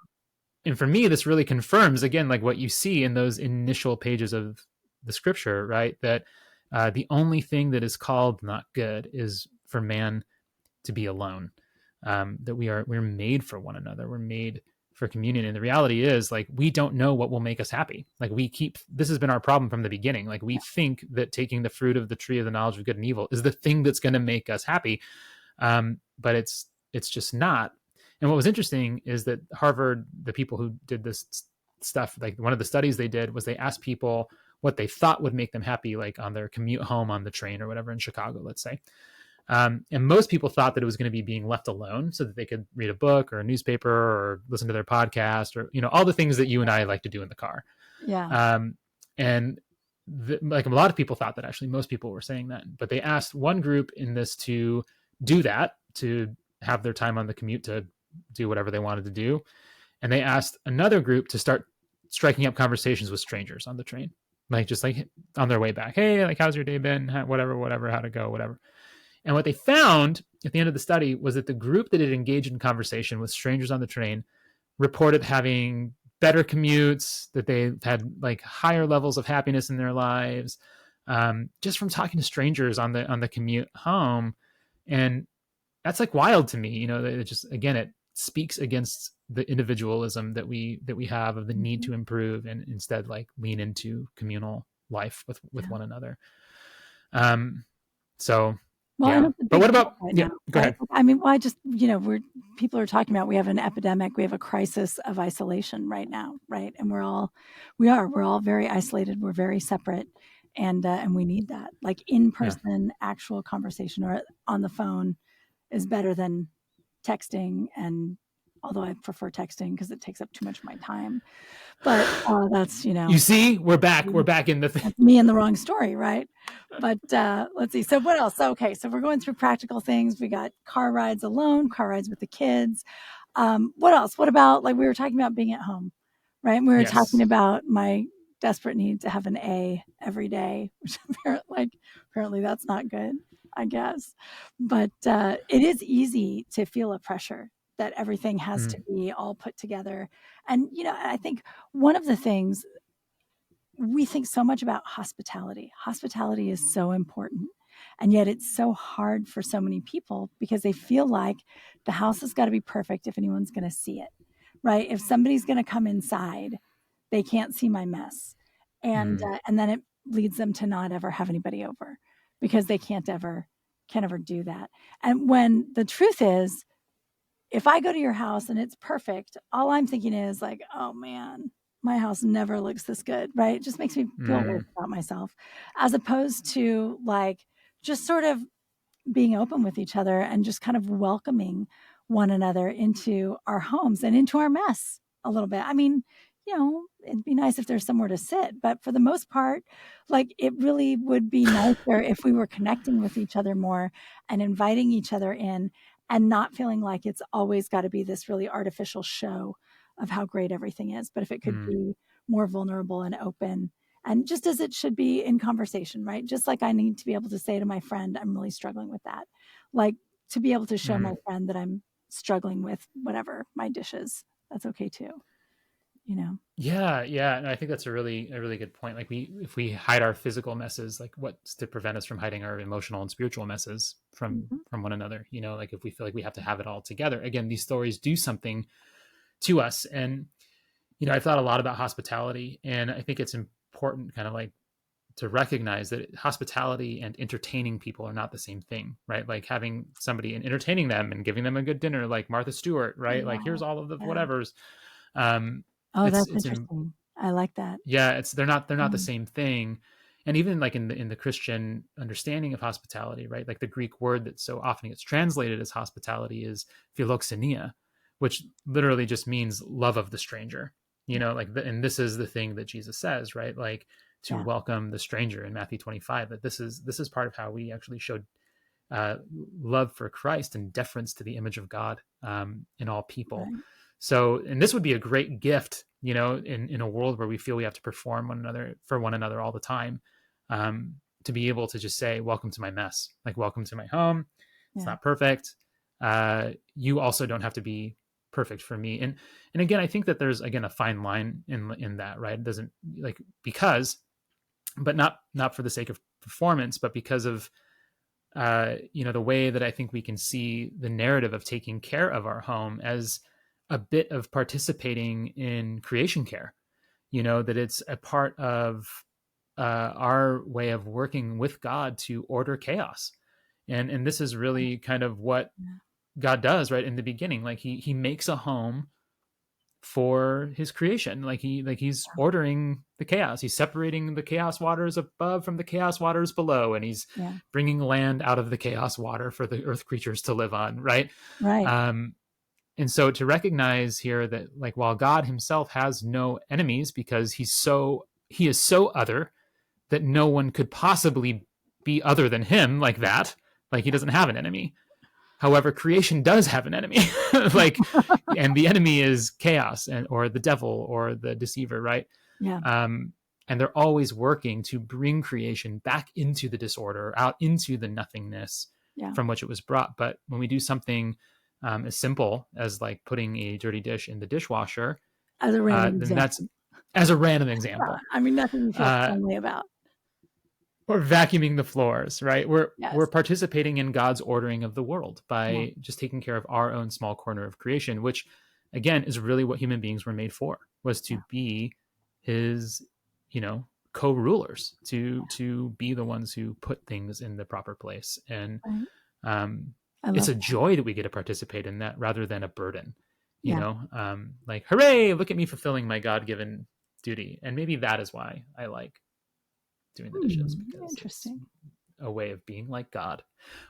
and for me, this really confirms again, like what you see in those initial pages of the scripture, right? That the only thing that is called not good is for man to be alone. That we're made for one another. We're made for communion. And the reality is like, we don't know what will make us happy. Like this has been our problem from the beginning. Like we think that taking the fruit of the tree of the knowledge of good and evil is the thing that's going to make us happy. But it's just not. And what was interesting is that Harvard, the people who did this stuff, like one of the studies they did was they asked people what they thought would make them happy, like on their commute home on the train or whatever in Chicago, let's say. And most people thought that it was going to be being left alone so that they could read a book or a newspaper or listen to their podcast or, all the things that you and I like to do in the car. Yeah. And like a lot of people thought that, actually most people were saying that, but they asked one group in this to do that, to have their time on the commute to do whatever they wanted to do. And they asked another group to start striking up conversations with strangers on the train, like just like on their way back. Hey, like, how's your day been? Whatever, how to go, whatever. And what they found at the end of the study was that the group that had engaged in conversation with strangers on the train reported having better commutes, that they had like higher levels of happiness in their lives, just from talking to strangers on the commute home. And that's like wild to me, it just, again, it speaks against the individualism that we have, of the need to improve, and instead like lean into communal life with one another. So yeah, but what about now, go ahead. I mean, I just, people are talking about, we have an epidemic, we have a crisis of isolation right now, right? And we're all very isolated, we're very separate, and we need that, like in-person actual conversation, or on the phone is better than texting. And although I prefer texting because it takes up too much of my time, but that's, you see, we're back in the thing. Me and the wrong story, right? But let's see. So what else? Okay, so we're going through practical things. We got car rides alone, car rides with the kids. What else? What about, like, we were talking about being at home, right? We were talking about my desperate need to have an A every day, which apparently that's not good, I guess. But it is easy to feel a pressure that everything has to be all put together. And, I think one of the things, we think so much about hospitality. Hospitality is so important. And yet it's so hard for so many people because they feel like the house has got to be perfect if anyone's going to see it, right? If somebody's going to come inside, they can't see my mess. And then it leads them to not ever have anybody over because they can't ever do that. And when the truth is, if I go to your house and it's perfect, all I'm thinking is like, oh man, my house never looks this good, right? It just makes me feel weird about myself, as opposed to like just sort of being open with each other and just kind of welcoming one another into our homes and into our mess a little bit. I mean, it'd be nice if there's somewhere to sit, but for the most part, like, it really would be nicer if we were connecting with each other more and inviting each other in, and not feeling like it's always got to be this really artificial show of how great everything is. But if it could be more vulnerable and open, and just as it should be in conversation, right? Just like I need to be able to say to my friend, I'm really struggling with that. Like, to be able to show my friend that I'm struggling with whatever my dishes, that's okay too. Yeah. And I think that's a really good point. Like, if we hide our physical messes, like, what's to prevent us from hiding our emotional and spiritual messes from one another? Like, if we feel like we have to have it all together, again, these stories do something to us. And I've thought a lot about hospitality, and I think it's important kind of like to recognize that hospitality and entertaining people are not the same thing, right? Like, having somebody and entertaining them and giving them a good dinner, like Martha Stewart, right? Yeah. Like, here's all of the whatevers. That's interesting. I like that. Yeah, they're not the same thing. And even like in the Christian understanding of hospitality, right? Like, the Greek word that so often gets translated as hospitality is philoxenia, which literally just means love of the stranger. And this is the thing that Jesus says, right? Like, to welcome the stranger in Matthew 25. That this is part of how we actually showed love for Christ and deference to the image of God in all people. Right. So, and this would be a great gift, in a world where we feel we have to perform for one another all the time, to be able to just say, welcome to my mess, like, welcome to my home. It's not perfect. You also don't have to be perfect for me. And again, I think that there's, again, a fine line in that, right? It doesn't, like, but not for the sake of performance, but because of, the way that I think we can see the narrative of taking care of our home as a bit of participating in creation care, that it's a part of our way of working with God to order chaos. And this is really kind of what God does right in the beginning. Like, he makes a home for his creation. He's ordering the chaos. He's separating the chaos waters above from the chaos waters below. And he's bringing land out of the chaos water for the earth creatures to live on. Right. And so to recognize here that, like, while God himself has no enemies because he is so other that no one could possibly be other than him like that. Like he doesn't have an enemy. However, creation does have an enemy. Like, and the enemy is chaos or the devil or the deceiver, right? Yeah. And they're always working to bring creation back into the disorder, out into the nothingness from which it was brought. But when we do something as simple as like putting a dirty dish in the dishwasher, as a random then example. that's as a random example. I mean, nothing you feel strongly about. Or vacuuming the floors, right? We're participating in God's ordering of the world by just taking care of our own small corner of creation, which again is really what human beings were made for, was to be his, co-rulers, to be the ones who put things in the proper place. And it's a joy that we get to participate in that rather than a burden, like, hooray, look at me fulfilling my God-given duty. And maybe that is why I like doing the dishes, because interesting. It's a way of being like God.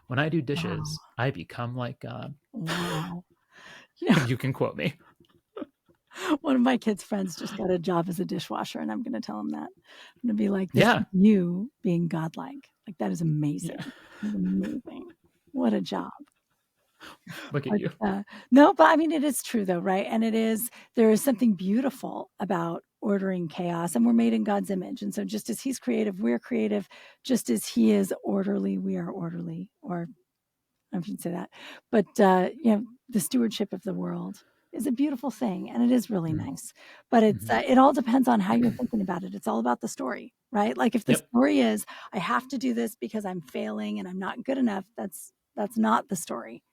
When I do dishes, I become like God. Wow. You can quote me. One of my kids' friends just got a job as a dishwasher, and I'm going to tell him that. I'm going to be like, this is you being godlike. Like, that is amazing. That is amazing. What a job. Look at you. No, but I mean, it is true though, right? And there is something beautiful about ordering chaos, and we're made in God's image. And so just as he's creative, we're creative. Just as he is orderly, we are orderly. Or I shouldn't say that, but the stewardship of the world is a beautiful thing, and it is really nice. But it all depends on how you're thinking about it. It's all about the story, right? Like if the story is, I have to do this because I'm failing and I'm not good enough, that's not the story.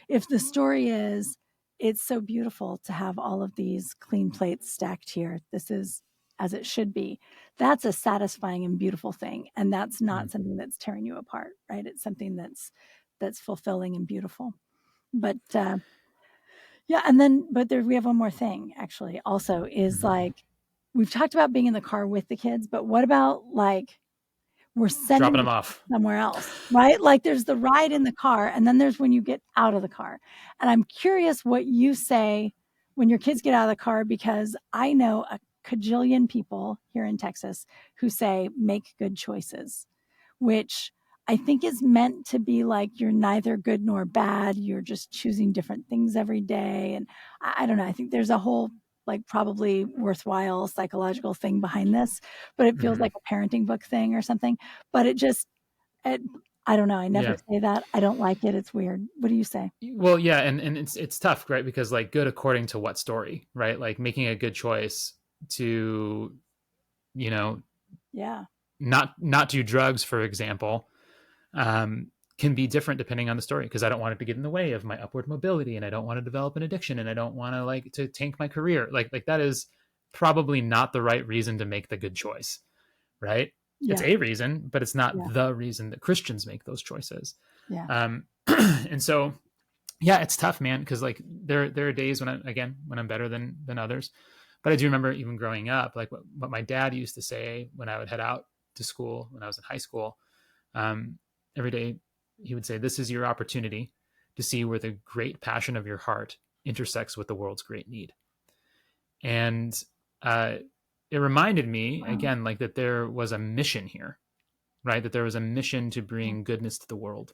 If the story is, it's so beautiful to have all of these clean plates stacked here, this is as it should be, that's a satisfying and beautiful thing. And that's not something that's tearing you apart, right? It's something that's fulfilling and beautiful. But but we have one more thing actually also is like, we've talked about being in the car with the kids, but what about like, we're sending dropping them off somewhere else, right? Like there's the ride in the car, and then there's when you get out of the car. And I'm curious what you say when your kids get out of the car, because I know a cajillion people here in Texas who say, make good choices, which I think is meant to be like, you're neither good nor bad. You're just choosing different things every day. And I don't know. I think there's a whole like probably worthwhile psychological thing behind this, but it feels like a parenting book thing or something. But I don't know. I never say that. I don't like it. It's weird. What do you say? Well, yeah. And it's tough, right? Because like good according to what story, right? Like making a good choice to, not do drugs, for example, can be different depending on the story, because I don't want it to get in the way of my upward mobility, and I don't want to develop an addiction, and I don't want to tank my career. Like that is probably not the right reason to make the good choice, right? Yeah. It's a reason, but it's not the reason that Christians make those choices. Yeah. And so, it's tough, man, because like there are days when I'm better than others. But I do remember even growing up, like what my dad used to say when I would head out to school when I was in high school. Every day he would say, this is your opportunity to see where the great passion of your heart intersects with the world's great need. And it reminded me again, like that there was a mission here, right? That there was a mission to bring goodness to the world.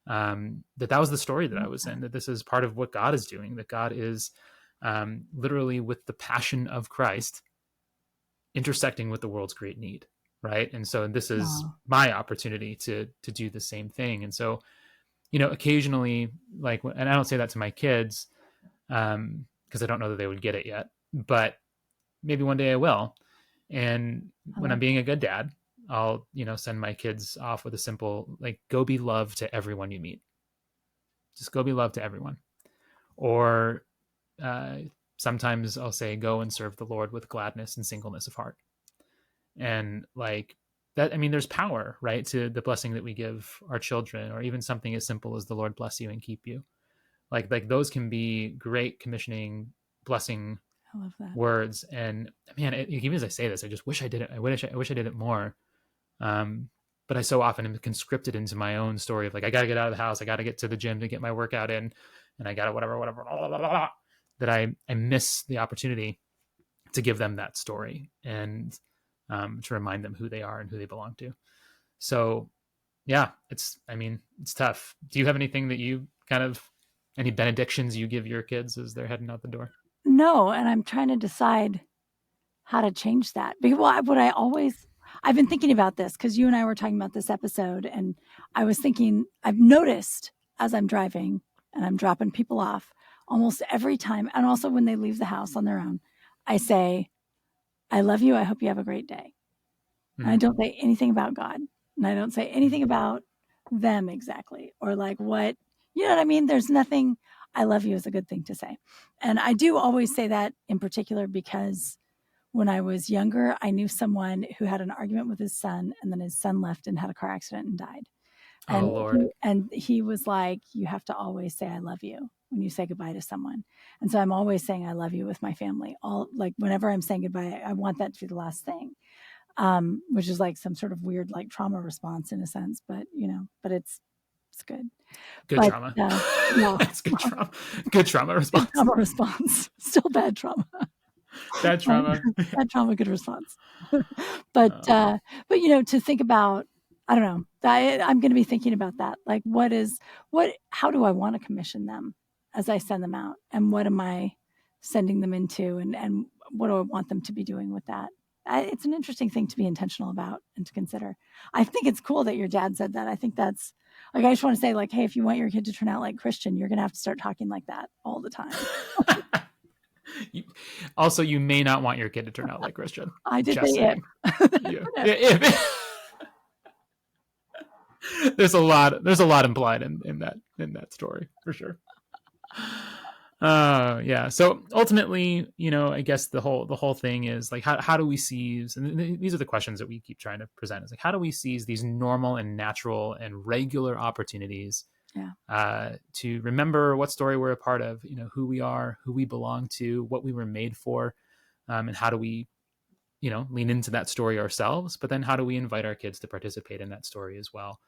That was the story that I was in, that this is part of what God is doing, that God is literally with the passion of Christ intersecting with the world's great need. Right. And so this is my opportunity to do the same thing. And so, occasionally, like, and I don't say that to my kids because I don't know that they would get it yet, but maybe one day I will. And when I'm being a good dad, I'll, send my kids off with a simple, like, go be love to everyone you meet. Just go be love to everyone. Or sometimes I'll say, go and serve the Lord with gladness and singleness of heart. And like that, I mean, there's power, right, to the blessing that we give our children, or even something as simple as the Lord bless you and keep you. Like those can be great commissioning, blessing words. And man, even as I say this, I just wish I did it. I wish I did it more. But I so often am conscripted into my own story of like, I got to get out of the house. I got to get to the gym to get my workout in, and I got to whatever, blah, blah, blah, that I miss the opportunity to give them that story. And to remind them who they are and who they belong to. So yeah, it's tough. Do you have anything that you any benedictions you give your kids as they're heading out the door? No. And I'm trying to decide how to change that. Because I've been thinking about this because you and I were talking about this episode, and I was thinking, I've noticed as I'm driving and I'm dropping people off almost every time, and also when they leave the house on their own, I say, I love you. I hope you have a great day. Mm-hmm. And I don't say anything about God, and I don't say anything about them exactly, or like what, you know what I mean? There's nothing. I love you is a good thing to say. And I do always say that in particular because when I was younger, I knew someone who had an argument with his son, and then his son left and had a car accident and died. And, Lord. He was like, you have to always say, I love you when you say goodbye to someone. And so I'm always saying, I love you with my family. Whenever I'm saying goodbye, I want that to be the last thing, which is like some sort of weird, like trauma response in a sense, but it's good. Trauma. Yeah. It's good trauma. Good trauma response. Good trauma response. Still bad trauma. Bad trauma. Bad trauma, good response. But to think about, I don't know, I'm going to be thinking about that. Like, how do I want to commission them as I send them out? And what am I sending them into? And what do I want them to be doing with that? It's an interesting thing to be intentional about and to consider. I think it's cool that your dad said that. I think that's, like, I just want to say, like, hey, if you want your kid to turn out like Christian, you're going to have to start talking like that all the time. Also, you may not want your kid to turn out like Christian. I did say if. There's a lot implied in that story for sure. Yeah. So ultimately, I guess the whole thing is like, how do we seize? And these are the questions that we keep trying to present. Is like, how do we seize these normal and natural and regular opportunities? Yeah. To remember what story we're a part of, who we are, who we belong to, what we were made for, and how do we, lean into that story ourselves, but then how do we invite our kids to participate in that story as well?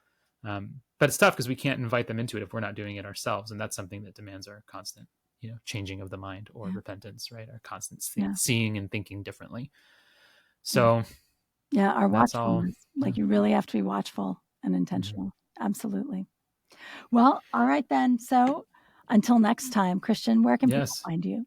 But it's tough because we can't invite them into it if we're not doing it ourselves. And that's something that demands our constant, changing of the mind or repentance, right? Our constant seeing and thinking differently. So our watchfulness, like you really have to be watchful and intentional. Mm-hmm. Absolutely. Well, all right then. So until next time, Christian, where can people find you?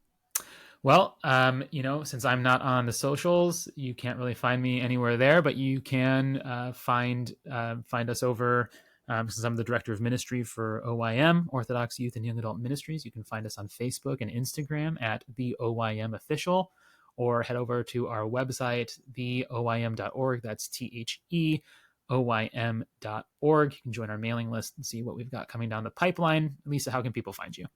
Well, since I'm not on the socials, you can't really find me anywhere there, but you can find us over, since I'm the director of ministry for OYM, Orthodox Youth and Young Adult Ministries. You can find us on Facebook and Instagram at the OYM Official, or head over to our website, theoym.org. That's THEOYM.org. You can join our mailing list and see what we've got coming down the pipeline. Elissa, how can people find you?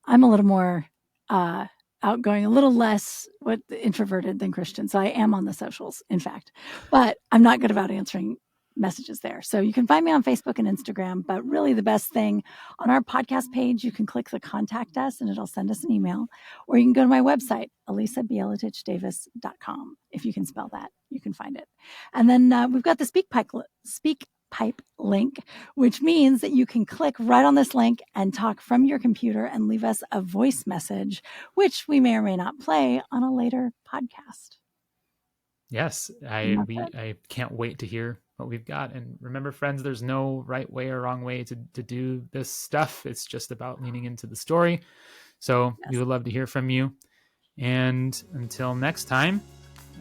I'm a little more outgoing, a little less introverted than Christian. So I am on the socials, in fact, but I'm not good about answering messages there. So you can find me on Facebook and Instagram, but really the best thing on our podcast page, you can click the contact us and it'll send us an email, or you can go to my website, ElissaBjeletichDavis.com. If you can spell that, you can find it. And then we've got the SpeakPipe link, which means that you can click right on this link and talk from your computer and leave us a voice message, which we may or may not play on a later podcast. Yes, I can't wait to hear what we've got. And remember, friends, there's no right way or wrong way to do this stuff. It's just about leaning into the story. So we would love to hear from you. And until next time,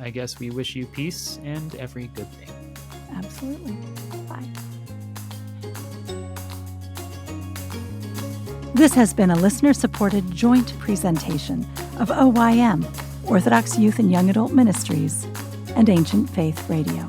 I guess we wish you peace and every good thing. Absolutely. Bye. This has been a listener-supported joint presentation of OYM, Orthodox Youth and Young Adult Ministries, and Ancient Faith Radio.